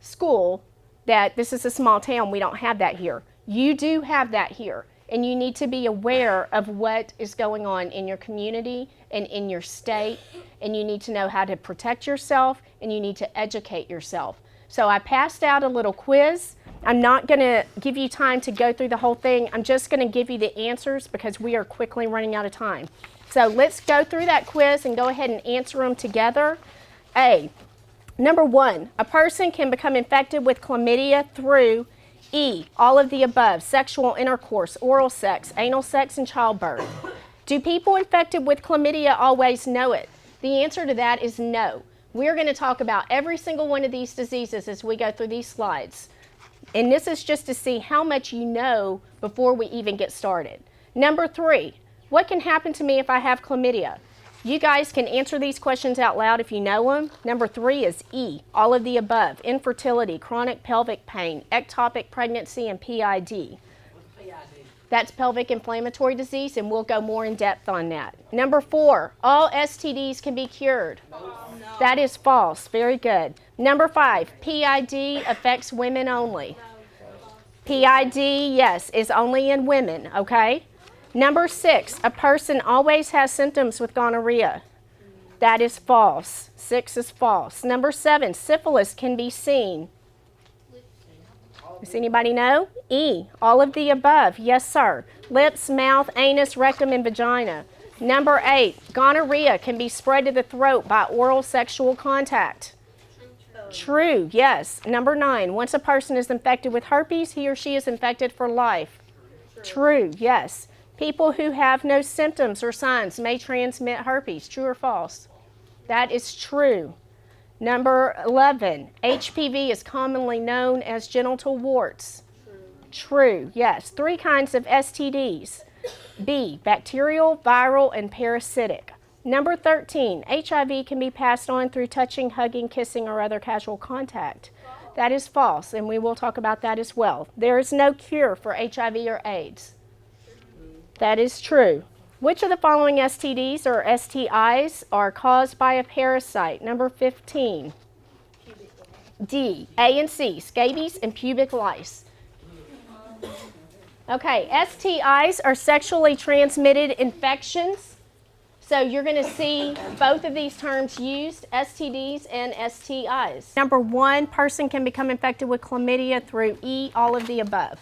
school that this is a small town, we don't have that here. You do have that here. and you need to be aware of what is going on in your community and in your state, and you need to know how to protect yourself, and you need to educate yourself. So I passed out a little quiz. I'm not going to give you time to go through the whole thing. I'm just going to give you the answers because we are quickly running out of time. So let's go through that quiz and go ahead and answer them together. A, number 1, a person can become infected with chlamydia through E, all of the above, sexual intercourse, oral sex, anal sex, and childbirth. Do people infected with chlamydia always know it? The answer to that is no. We're going to talk about every single one of these diseases as we go through these slides. And this is just to see how much you know before we even get started. Number 3, what can happen to me if I have chlamydia? You guys can answer these questions out loud if you know them. Number 3 is E, all of the above, infertility, chronic pelvic pain, ectopic pregnancy, and PID. That's pelvic inflammatory disease, and we'll go more in depth on that. Number 4, all STDs can be cured. That is false. Very good. Number 5, PID affects women only. PID, yes, is only in women, okay? Number 6, a person always has symptoms with gonorrhea. That is false. 6 is false. Number 7, syphilis can be seen. Does anybody know? E, all of the above. Yes, sir. Lips, mouth, anus, rectum, and vagina. Number 8, gonorrhea can be spread to the throat by oral sexual contact. True, yes. Number 9, once a person is infected with herpes, he or she is infected for life. True, yes. People who have no symptoms or signs may transmit herpes. True or false? That is true. Number 11, HPV is commonly known as genital warts. True, yes. 3 kinds of STDs. B, bacterial, viral, and parasitic. Number 13, HIV can be passed on through touching, hugging, kissing, or other casual contact. That is false, and we will talk about that as well. There is no cure for HIV or AIDS. That is true. Which of the following STDs or STIs are caused by a parasite? Number 15. D, A and C, scabies and pubic lice. Okay, STIs are sexually transmitted infections. So you're going to see both of these terms used, STDs and STIs. Number 1, person can become infected with chlamydia through E, all of the above.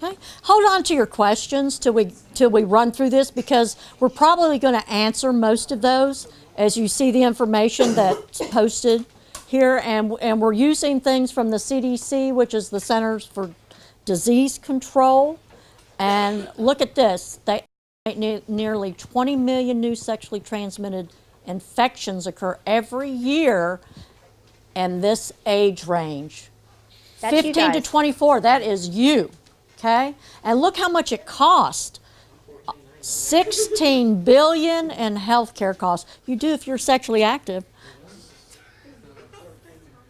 Okay. Hold on to your questions till we run through this, because we're probably going to answer most of those as you see the information that's posted here. And we're using things from the CDC, which is the Centers for Disease Control. And look at this. Nearly 20 million new sexually transmitted infections occur every year in this age range. That's 15 to 24, that is you. Okay? And look how much it cost. $16 billion in healthcare costs. You do if you're sexually active.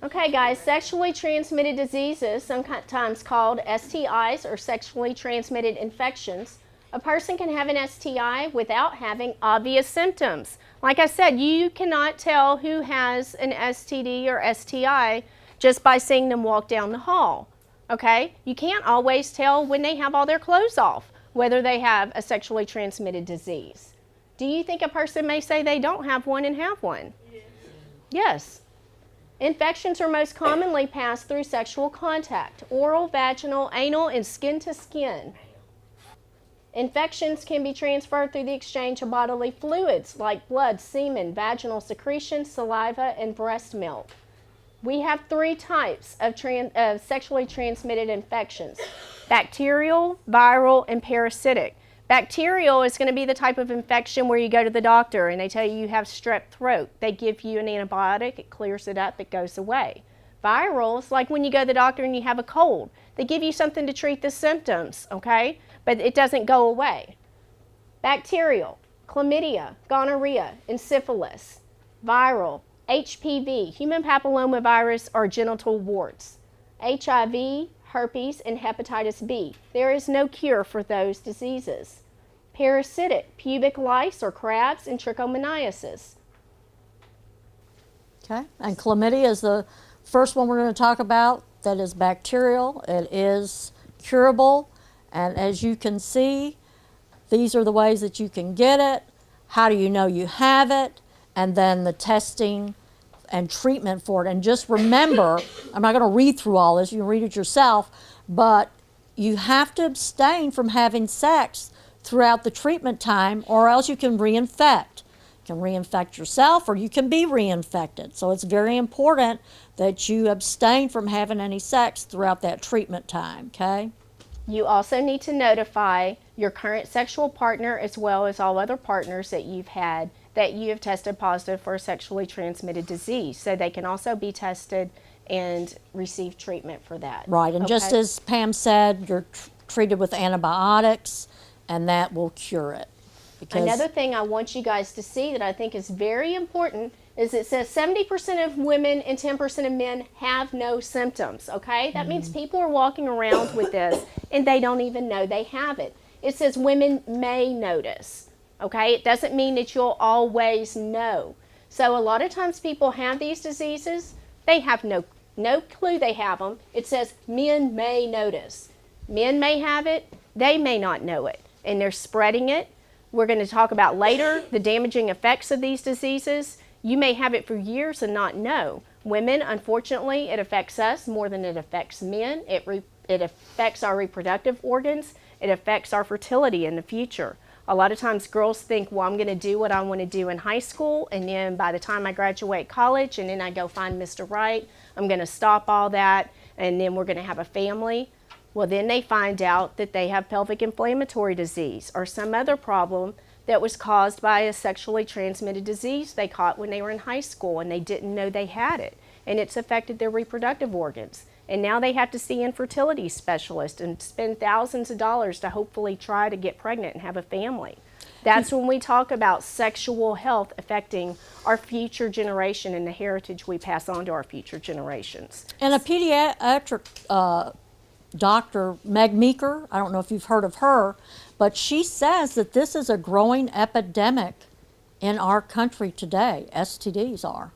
Okay, guys, sexually transmitted diseases, sometimes called STIs or sexually transmitted infections. A person can have an STI without having obvious symptoms. Like I said, you cannot tell who has an STD or STI just by seeing them walk down the hall. Okay? You can't always tell when they have all their clothes off whether they have a sexually transmitted disease. Do you think a person may say they don't have one and have one? Yes. Yes. Infections are most commonly passed through sexual contact, oral, vaginal, anal, and skin to skin. Infections can be transferred through the exchange of bodily fluids like blood, semen, vaginal secretion, saliva, and breast milk. We have 3 types of sexually transmitted infections: bacterial, viral, and parasitic. Bacterial is going to be the type of infection where you go to the doctor and they tell you have strep throat. They give you an antibiotic, it clears it up, it goes away. Viral is like when you go to the doctor and you have a cold. They give you something to treat the symptoms, okay? But it doesn't go away. Bacterial, chlamydia, gonorrhea, and syphilis. Viral, HPV, human papillomavirus, or genital warts. HIV, herpes, and hepatitis B. There is no cure for those diseases. Parasitic, pubic lice or crabs, and trichomoniasis. Okay, and chlamydia is the first one we're going to talk about. That is bacterial. It is curable, And as you can see, these are the ways that you can get it. How do you know you have it? And then the testing and treatment for it. And just remember, I'm not going to read through all this, you can read it yourself, but you have to abstain from having sex throughout the treatment time, or else you can reinfect. You can reinfect yourself, or you can be reinfected. So it's very important that you abstain from having any sex throughout that treatment time, okay? You also need to notify your current sexual partner, as well as all other partners that you've had, that you have tested positive for a sexually transmitted disease. So they can also be tested and receive treatment for that. Right, and just Okay? as Pam said, you're treated with antibiotics, and that will cure it. Because Another thing I want you guys to see that I think is very important is it says 70% of women and 10% of men have no symptoms, okay? That means people are walking around with this and they don't even know they have it. It says women may notice, okay? It doesn't mean that you'll always know. So a lot of times people have these diseases, they have no clue they have them. It says men may notice. Men may have it, they may not know it, and they're spreading it. We're going to talk about later the damaging effects of these diseases. You may have it for years and not know. Women, unfortunately, it affects us more than it affects men. It affects our reproductive organs. It affects our fertility in the future. A lot of times girls think, well, I'm going to do what I want to do in high school, and then by the time I graduate college and then I go find Mr. Right, I'm going to stop all that, and then we're going to have a family. Well, then they find out that they have pelvic inflammatory disease or some other problem that was caused by a sexually transmitted disease they caught when they were in high school, and they didn't know they had it, and it's affected their reproductive organs. And now they have to see infertility specialists and spend thousands of dollars to hopefully try to get pregnant and have a family. That's when we talk about sexual health affecting our future generation and the heritage we pass on to our future generations. And a pediatric Dr. Meg Meeker, I don't know if you've heard of her, but she says that this is a growing epidemic in our country today. STDs are.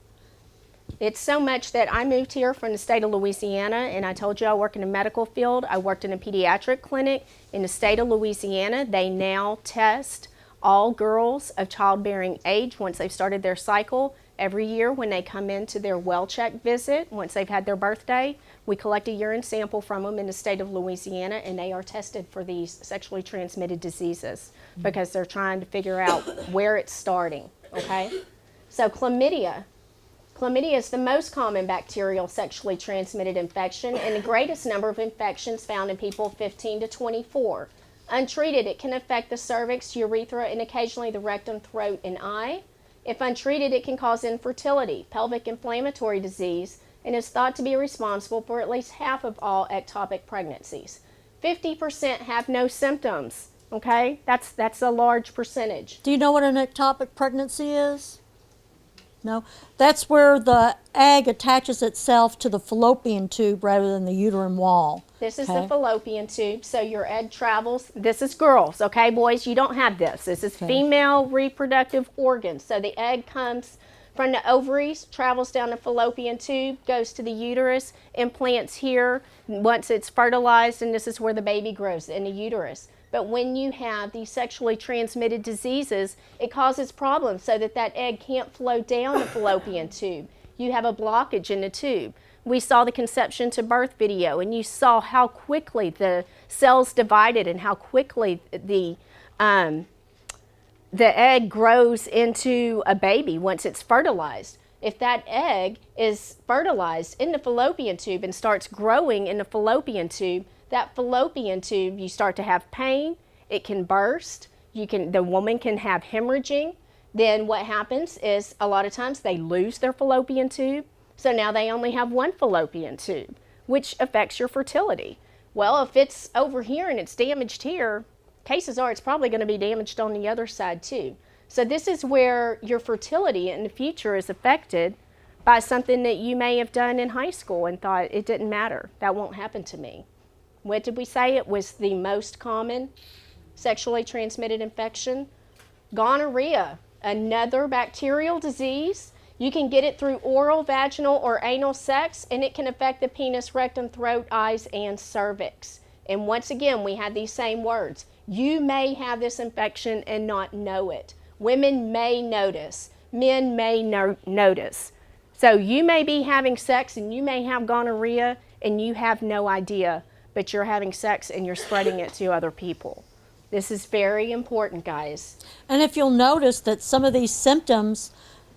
It's so much that I moved here from the state of Louisiana, and I told you I work in the medical field. I worked in a pediatric clinic in the state of Louisiana. They now test all girls of childbearing age once they've started their cycle. Every year when they come into their well check visit, once they've had their birthday, we collect a urine sample from them in the state of Louisiana, and they are tested for these sexually transmitted diseases because they're trying to figure out where it's starting, okay? So chlamydia. Chlamydia is the most common bacterial sexually transmitted infection and the greatest number of infections found in people 15 to 24. Untreated, it can affect the cervix, urethra, and occasionally the rectum, throat, and eye. If untreated, it can cause infertility, pelvic inflammatory disease, and is thought to be responsible for at least half of all ectopic pregnancies. 50% have no symptoms, okay? That's a large percentage. Do you know what an ectopic pregnancy is? No? That's where the egg attaches itself to the fallopian tube rather than the uterine wall. This is Okay. the fallopian tube, so your egg travels. This is girls, okay, boys? You don't have this. This is female reproductive organs. So the egg comes from the ovaries, travels down the fallopian tube, goes to the uterus, implants here. Once it's fertilized, and this is where the baby grows, in the uterus. But when you have these sexually transmitted diseases, it causes problems so that that egg can't flow down the fallopian tube. You have a blockage in the tube. We saw the conception to birth video, and you saw how quickly the cells divided and how quickly the egg grows into a baby once it's fertilized. If that egg is fertilized in the fallopian tube and starts growing in the fallopian tube, that fallopian tube, you start to have pain, it can burst, the woman can have hemorrhaging. Then what happens is a lot of times they lose their fallopian tube, so now they only have one fallopian tube, which affects your fertility. Well, if it's over here and it's damaged here, cases are it's probably going to be damaged on the other side too. So this is where your fertility in the future is affected by something that you may have done in high school and thought it didn't matter. That won't happen to me. What did we say? It was the most common sexually transmitted infection. Gonorrhea, another bacterial disease. You can get it through oral, vaginal, or anal sex, and it can affect the penis, rectum, throat, eyes, and cervix. And once again, we had these same words. You may have this infection and not know it. Women may notice. Men may notice. So you may be having sex and you may have gonorrhea and you have no idea, but you're having sex and you're spreading it to other people. This is very important, guys. And if you'll notice that some of these symptoms,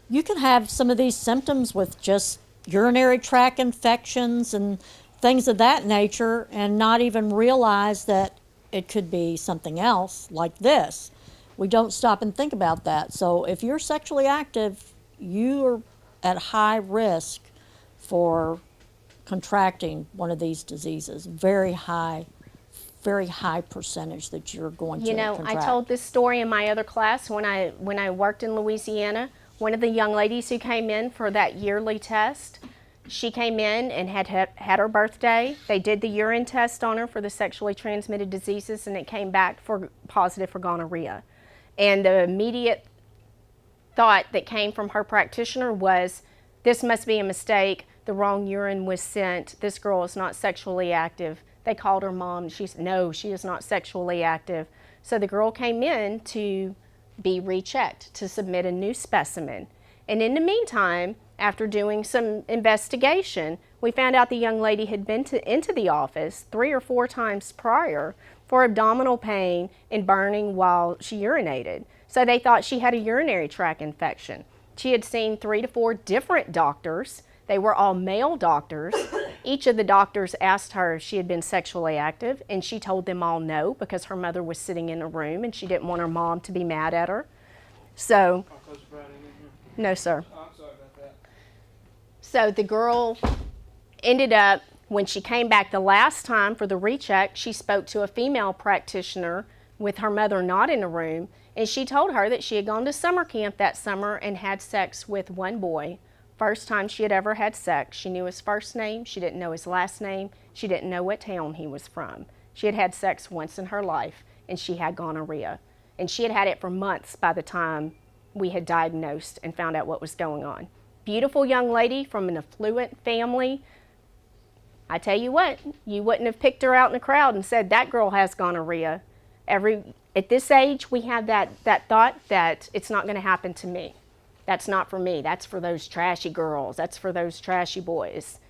you can have some of these symptoms with just urinary tract infections and things of that nature and not even realize that it could be something else like this. We don't stop and think about that. So if you're sexually active, you are at high risk for contracting one of these diseases. Very high percentage that you're going to contract. I told this story in my other class when I worked in Louisiana. One of the young ladies who came in for that yearly test, she came in and had her birthday. They did the urine test on her for the sexually transmitted diseases, and it came back for positive for gonorrhea. And the immediate thought that came from her practitioner was, this must be a mistake. The wrong urine was sent. This girl is not sexually active. They called her mom. She said, no, she is not sexually active. So the girl came in to be rechecked, to submit a new specimen. And in the meantime, after doing some investigation, we found out the young lady had been into the office 3 or 4 times prior for abdominal pain and burning while she urinated. So they thought she had a urinary tract infection. She had seen 3 to 4 different doctors. They were all male doctors. Each of the doctors asked her if she had been sexually active, and she told them all no, because her mother was sitting in a room and she didn't want her mom to be mad at her. So, no, sir. Oh, I'm sorry about that. So the girl ended up, when she came back the last time for the recheck, she spoke to a female practitioner with her mother not in the room, and she told her that she had gone to summer camp that summer and had sex with one boy. First time she had ever had sex. She knew his first name. She didn't know his last name. She didn't know what town he was from. She had had sex once in her life, and she had gonorrhea. And she had had it for months by the time we had diagnosed and found out what was going on. Beautiful young lady from an affluent family. I tell you what, you wouldn't have picked her out in the crowd and said, that girl has gonorrhea. At this age, we have that thought that it's not going to happen to me. That's not for me. That's for those trashy girls. That's for those trashy boys.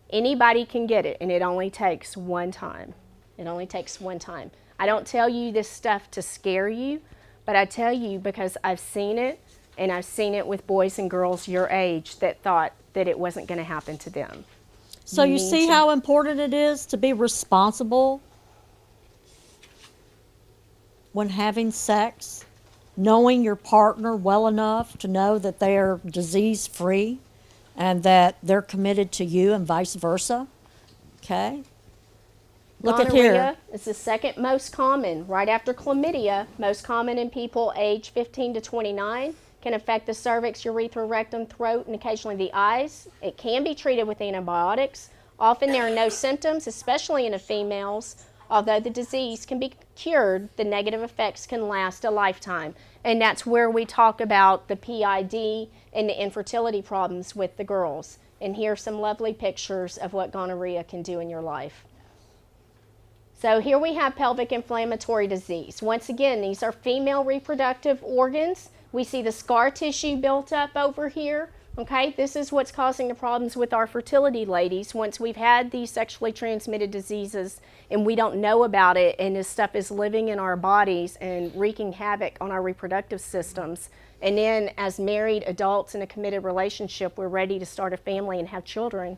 Anybody can get it, and it only takes one time. It only takes one time. I don't tell you this stuff to scare you, but I tell you because I've seen it, and I've seen it with boys and girls your age that thought that it wasn't going to happen to them. So you see how important it is to be responsible when having sex? Knowing your partner well enough to know that they are disease-free and that they're committed to you and vice versa. Okay? Look at here. Gonorrhea is the second most common, right after chlamydia, most common in people age 15 to 29. Can affect the cervix, urethra, rectum, throat, and occasionally the eyes. It can be treated with antibiotics. Often there are no symptoms, especially in the females. Although the disease can be cured, the negative effects can last a lifetime. And that's where we talk about the PID and the infertility problems with the girls. And here's some lovely pictures of what gonorrhea can do in your life. So here we have pelvic inflammatory disease. Once again, these are female reproductive organs. We see the scar tissue built up over here. Okay, this is what's causing the problems with our fertility, ladies. Once we've had these sexually transmitted diseases and we don't know about it, and this stuff is living in our bodies and wreaking havoc on our reproductive systems. And then as married adults in a committed relationship, we're ready to start a family and have children,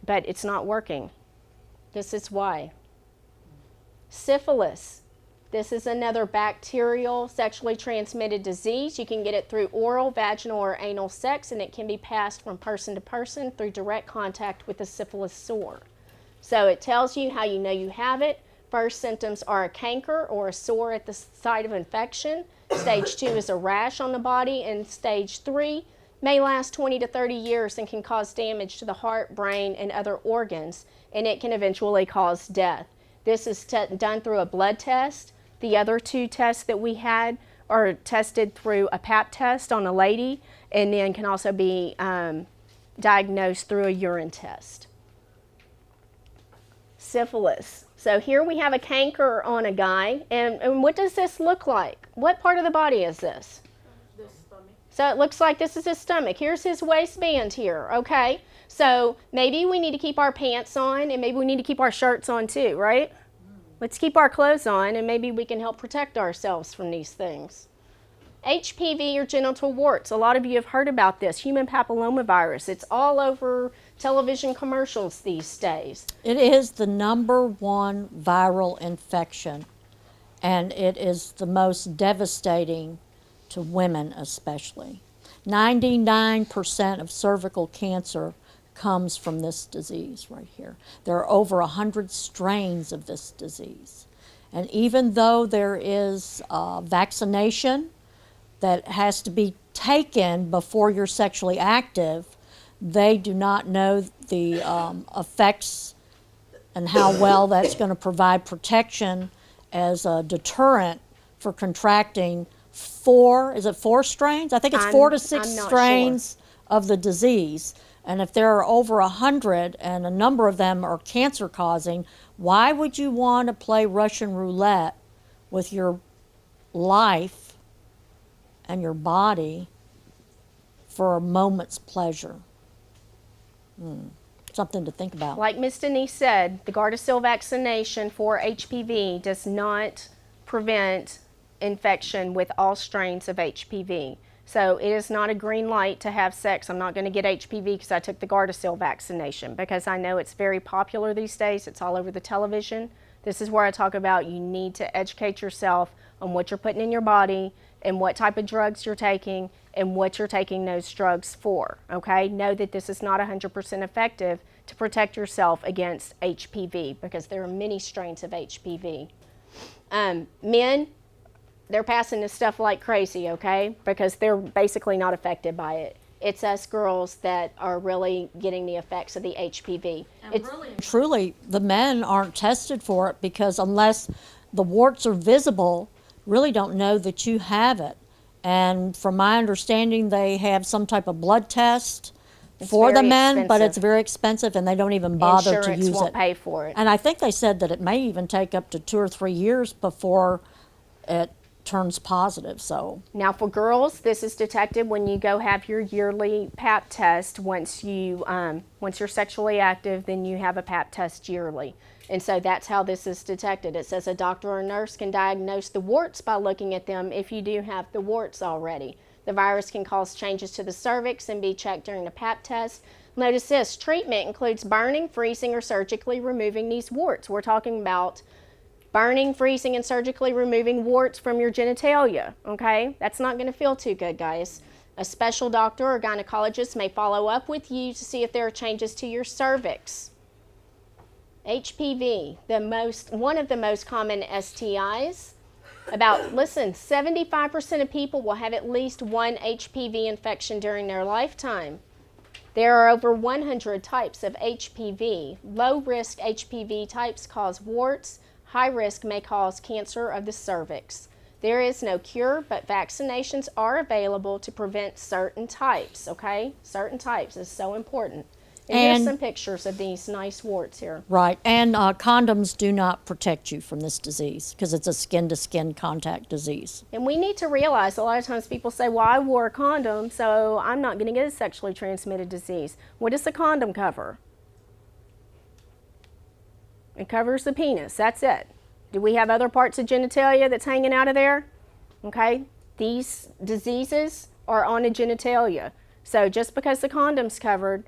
but it's not working. This is why. Syphilis. This is another bacterial sexually transmitted disease. You can get it through oral, vaginal, or anal sex, and it can be passed from person to person through direct contact with a syphilis sore. So it tells you how you know you have it. First symptoms are a canker or a sore at the site of infection. Stage 2 is a rash on the body, and stage 3 may last 20 to 30 years and can cause damage to the heart, brain, and other organs, and it can eventually cause death. This is done through a blood test. The other 2 tests that we had are tested through a pap test on a lady, and then can also be diagnosed through a urine test. Syphilis. So here we have a canker on a guy, and what does this look like? What part of the body is this? The stomach. So it looks like this is his stomach. Here's his waistband here, okay? So maybe we need to keep our pants on, and maybe we need to keep our shirts on too, right? Let's keep our clothes on, and maybe we can help protect ourselves from these things. HPV or genital warts. A lot of you have heard about this, human papillomavirus. It's all over television commercials these days. It is the #1 viral infection, and it is the most devastating to women especially. 99% of cervical cancer comes from this disease right here. There are over 100 strains of this disease. And even though there is vaccination that has to be taken before you're sexually active, they do not know the effects and how well that's going to provide protection as a deterrent for contracting four strains? I think it's 4 to 6 I'm not strains of the disease. And if there are over 100 and a number of them are cancer causing, why would you want to play Russian roulette with your life and your body for a moment's pleasure? Something to think about. Like Ms. Denise said, the Gardasil vaccination for HPV does not prevent infection with all strains of HPV. So it is not a green light to have sex. I'm not going to get HPV because I took the Gardasil vaccination, because I know it's very popular these days. It's all over the television. This is where I talk about you need to educate yourself on what you're putting in your body and what type of drugs you're taking and what you're taking those drugs for, okay? Know that this is not 100% effective to protect yourself against HPV, because there are many strains of HPV. Men, they're passing this stuff like crazy, okay? Because they're basically not affected by it. It's us girls that are really getting the effects of the HPV. Truly, the men aren't tested for it because unless the warts are visible, really don't know that you have it. And from my understanding, they have some type of blood test for the very men, but expensive. it's very expensive and they don't even bother to use Insurance won't it. pay for it. And I think they said that it may even take up to 2 or 3 years before it turns positive. So Now for girls, this is detected when you go have your yearly Pap test. Once you're sexually active, then you have a Pap test yearly. And so that's how this is detected. It says a doctor or nurse can diagnose the warts by looking at them if you do have the warts already. The virus can cause changes to the cervix and be checked during the Pap test. Notice this, treatment includes burning, freezing, or surgically removing these warts. We're talking about burning, freezing, and surgically removing warts from your genitalia, okay? That's not going to feel too good, guys. A special doctor or gynecologist may follow up with you to see if there are changes to your cervix. HPV, one of the most common STIs. Listen, 75% of people will have at least one HPV infection during their lifetime. There are over 100 types of HPV. Low-risk HPV types cause warts. High risk may cause cancer of the cervix. There is no cure, but vaccinations are available to prevent certain types, okay? Certain types is so important. And here's some pictures of these nice warts here. right, and condoms do not protect you from this disease because it's a skin-to-skin contact disease. And we need to realize a lot of times people say, well, I wore a condom, so I'm not going to get a sexually transmitted disease. What does the condom cover? It covers the penis. That's it. Do we have other parts of genitalia that's hanging out of there? Okay. These diseases are on the genitalia. So just because the condom's covered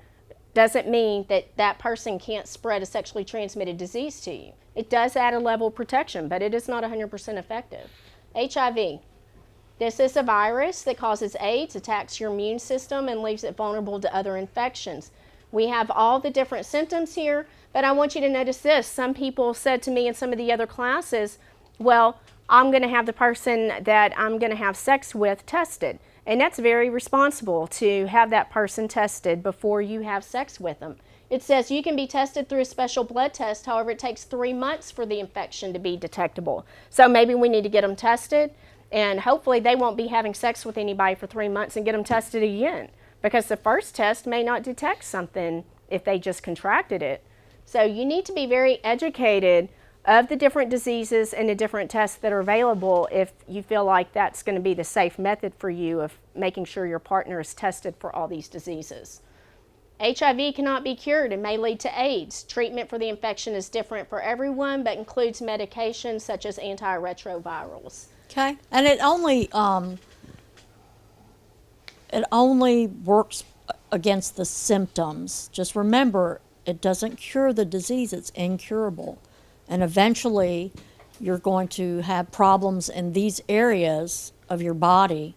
doesn't mean that that person can't spread a sexually transmitted disease to you. It does add a level of protection, but it is not 100% effective. HIV. This is a virus that causes AIDS, attacks your immune system, and leaves it vulnerable to other infections. We have all the different symptoms here, but I want you to notice this. Some people said to me in some of the other classes, well, I'm going to have the person that I'm going to have sex with tested. And that's very responsible to have that person tested before you have sex with them. It says you can be tested through a special blood test. However, it takes 3 months for the infection to be detectable. So maybe we need to get them tested, and hopefully they won't be having sex with anybody for 3 months and get them tested again, because the first test may not detect something if they just contracted it. So you need to be very educated of the different diseases and the different tests that are available if you feel like that's going to be the safe method for you of making sure your partner is tested for all these diseases. HIV cannot be cured and may lead to AIDS. Treatment for the infection is different for everyone, but includes medications such as antiretrovirals. Okay, and it only works against the symptoms. Just remember, it doesn't cure the disease, it's incurable. And eventually, you're going to have problems in these areas of your body,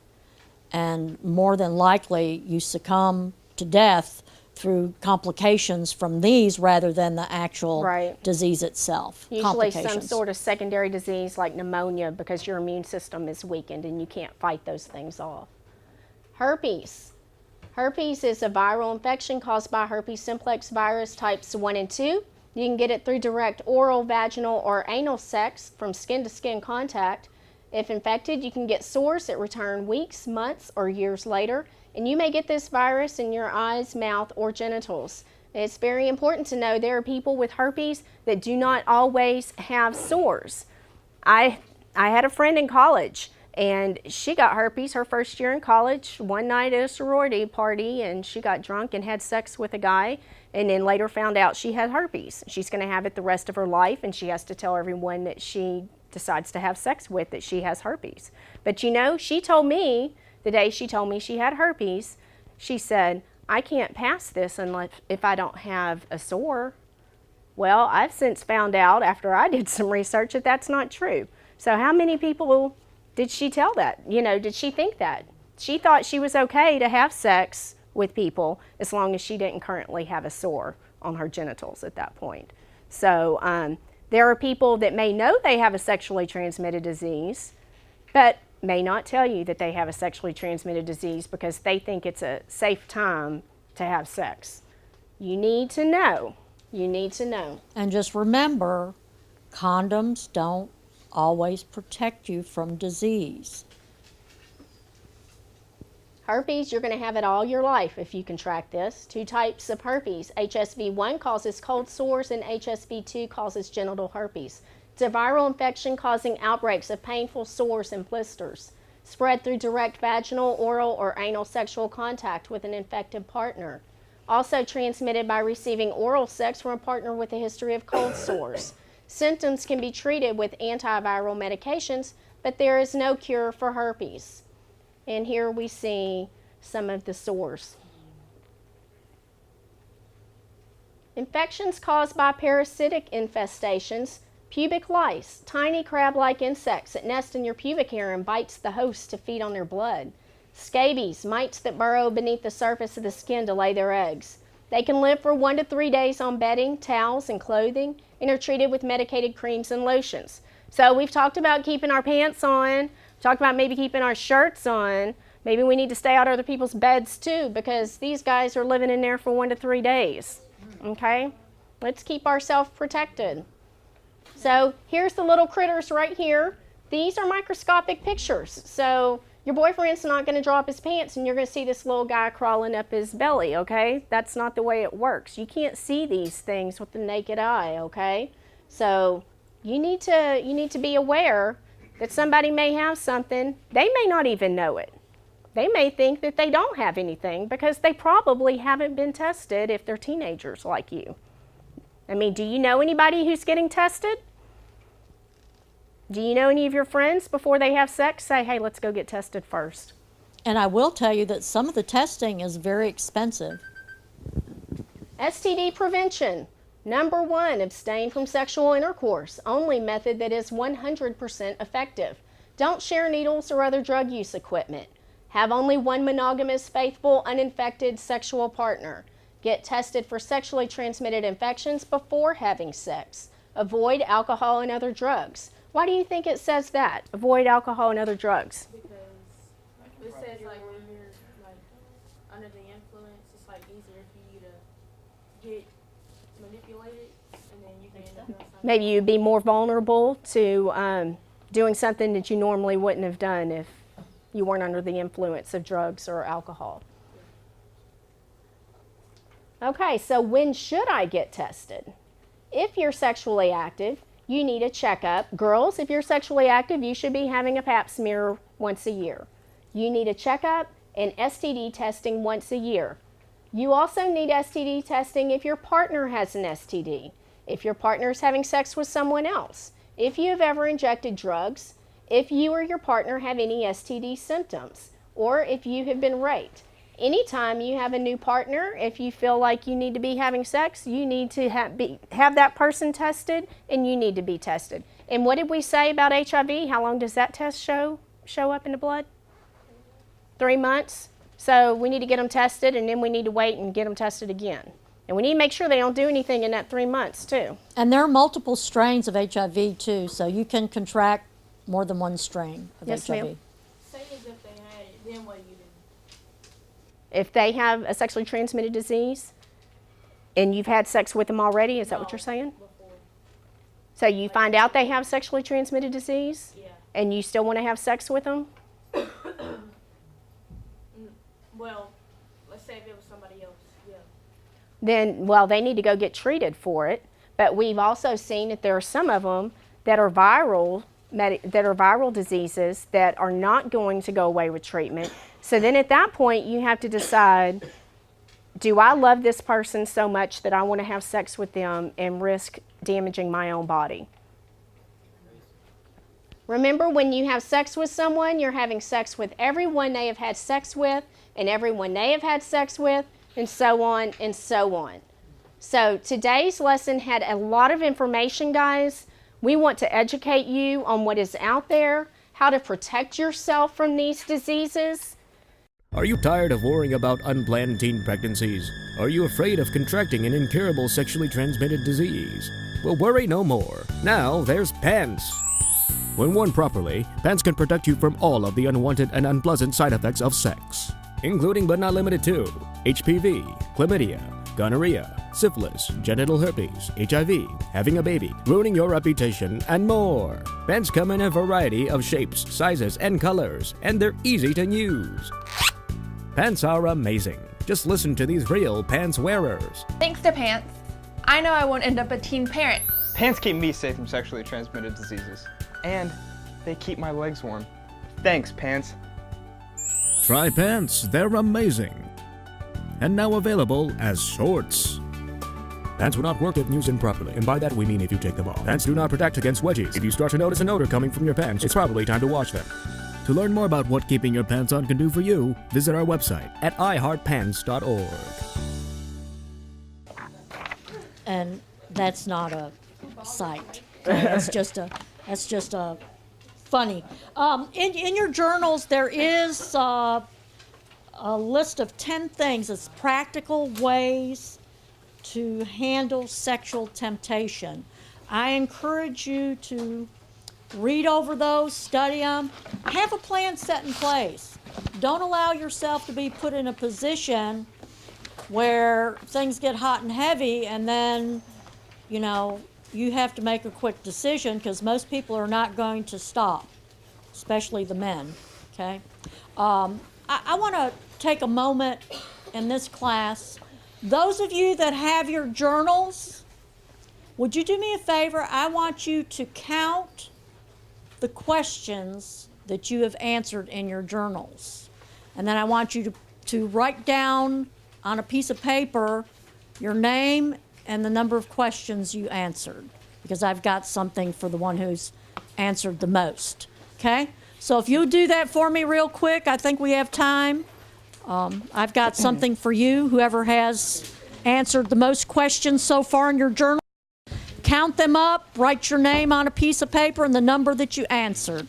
and more than likely, you succumb to death through complications from these rather than the actual Right. disease itself. Usually some Complications. sort of secondary disease like pneumonia because your immune system is weakened and you can't fight those things off. Herpes. Herpes is a viral infection caused by herpes simplex virus types 1 and 2. You can get it through direct oral, vaginal, or anal sex from skin-to-skin contact. If infected, you can get sores that return weeks, months, or years later, and you may get this virus in your eyes, mouth, or genitals. It's very important to know there are people with herpes that do not always have sores. I had a friend in college, and she got herpes her first year in college, one night at a sorority party, and she got drunk and had sex with a guy, and then later found out she had herpes. She's going to have it the rest of her life, and she has to tell everyone that she decides to have sex with that she has herpes. But you know, she told me, the day she told me she had herpes, she said, I can't pass this unless if I don't have a sore. Well, I've since found out after I did some research that that's not true. So how many people did she tell that? You know, did she think that? She thought she was okay to have sex with people as long as she didn't currently have a sore on her genitals at that point. So there are people that may know they have a sexually transmitted disease, but may not tell you that they have a sexually transmitted disease because they think it's a safe time to have sex. You need to know. You need to know. And just remember, condoms don't always protect you from disease. Herpes, you're going to have it all your life if you contract this. 2 types of herpes. HSV1 causes cold sores and HSV2 causes genital herpes. It's a viral infection causing outbreaks of painful sores and blisters, spread through direct vaginal, oral, or anal sexual contact with an infected partner. Also transmitted by receiving oral sex from a partner with a history of cold sores. Symptoms can be treated with antiviral medications, but there is no cure for herpes. And here we see some of the sores. Infections caused by parasitic infestations. Pubic lice, tiny crab-like insects that nest in your pubic hair and bites the host to feed on their blood. Scabies, mites that burrow beneath the surface of the skin to lay their eggs. They can live for 1 to 3 days on bedding, towels, and clothing, and are treated with medicated creams and lotions. So we've talked about keeping our pants on, talked about maybe keeping our shirts on. Maybe we need to stay out of other people's beds too because these guys are living in there for 1 to 3 days. Okay? Let's keep ourselves protected. So here's the little critters right here. These are microscopic pictures. So your boyfriend's not going to drop his pants and you're going to see this little guy crawling up his belly, okay? That's not the way it works. You can't see these things with the naked eye, okay? So you need to be aware that somebody may have something. They may not even know it. They may think that they don't have anything because they probably haven't been tested if they're teenagers like you. I mean, do you know anybody who's getting tested? Do you know any of your friends before they have sex say, hey, let's go get tested first? And I will tell you that some of the testing is very expensive. STD prevention. Number 1, abstain from sexual intercourse. Only method that is 100% effective. Don't share needles or other drug use equipment. Have only one monogamous, faithful, uninfected sexual partner. Get tested for sexually transmitted infections before having sex. Avoid alcohol and other drugs. Why do you think it says that? Avoid alcohol and other drugs. Because it says like when you're like under the influence, it's like easier for you to get manipulated, and then you can end up doing something. Maybe you'd be more vulnerable to doing something that you normally wouldn't have done if you weren't under the influence of drugs or alcohol. Okay, so when should I get tested? If you're sexually active, you need a checkup. Girls, if you're sexually active, you should be having a pap smear once a year. You need a checkup and STD testing once a year. You also need STD testing if your partner has an STD, if your partner is having sex with someone else, if you have ever injected drugs, if you or your partner have any STD symptoms, or if you have been raped. Anytime you have a new partner, if you feel like you need to be having sex, you need to have that person tested, and you need to be tested. And what did we say about HIV? How long does that test show up in the blood? 3 months. So we need to get them tested, and then we need to wait and get them tested again. And we need to make sure they don't do anything in that 3 months too. And there are multiple strains of HIV too, so you can contract more than one strain of Yes, HIV. ma'am. Say as if they had it, then what do you do? If they have a sexually transmitted disease and you've had sex with them already, is that what you're saying? Before. So you find out they have sexually transmitted disease Yeah. and you still want to have sex with them? Well, let's say if it was somebody else. Yeah. Then, well, they need to go get treated for it. But we've also seen that there are some of them that are viral diseases that are not going to go away with treatment. So then at that point, you have to decide, do I love this person so much that I want to have sex with them and risk damaging my own body? Remember, when you have sex with someone, you're having sex with everyone they have had sex with and everyone they have had sex with, and so on and so on. So today's lesson had a lot of information, guys. We want to educate you on what is out there, how to protect yourself from these diseases. Are you tired of worrying about unplanned teen pregnancies? Are you afraid of contracting an incurable sexually transmitted disease? Well, worry no more. Now there's PANTS. When worn properly, PANTS can protect you from all of the unwanted and unpleasant side effects of sex, including but not limited to HPV, chlamydia, gonorrhea, syphilis, genital herpes, HIV, having a baby, ruining your reputation, and more. Pants come in a variety of shapes, sizes, and colors, and they're easy to use. Pants are amazing. Just listen to these real pants wearers. Thanks to Pants, I know I won't end up a teen parent. Pants keep me safe from sexually transmitted diseases. And they keep my legs warm. Thanks, Pants. Try Pants, they're amazing. And now available as shorts. Pants will not work if used improperly, and by that we mean if you take them off. Pants do not protect against wedgies. If you start to notice an odor coming from your pants, it's probably time to wash them. To learn more about what keeping your pants on can do for you, visit our website at iheartpants.org. And that's not a site. That's just a funny. In your journals, there is a list of 10 things. It's practical ways to handle sexual temptation. I encourage you to read over those, study them, have a plan set in place. Don't allow yourself to be put in a position where things get hot and heavy and then, you have to make a quick decision, because most people are not going to stop, especially the men, okay? I want to take a moment in this class. Those of you that have your journals, would you do me a favor? I want you to count the questions that you have answered in your journals. And then I want you to write down on a piece of paper your name and the number of questions you answered, because I've got something for the one who's answered the most, okay? So if you'll do that for me real quick, I think we have time. I've got something for you, whoever has answered the most questions so far in your journal. Count them up, write your name on a piece of paper and the number that you answered.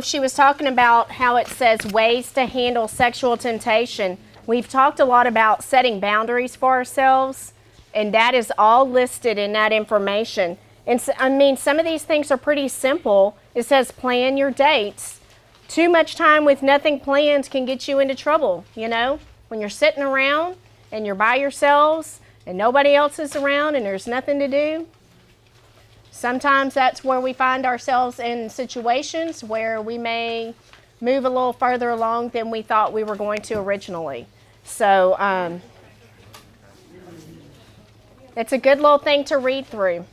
She was talking about how it says ways to handle sexual temptation. We've talked a lot about setting boundaries for ourselves, and that is all listed in that information. And so, some of these things are pretty simple. It says plan your dates. Too much time with nothing planned can get you into trouble, When you're sitting around and you're by yourselves and nobody else is around and there's nothing to do. Sometimes that's where we find ourselves in situations where we may move a little further along than we thought we were going to originally. So it's a good little thing to read through.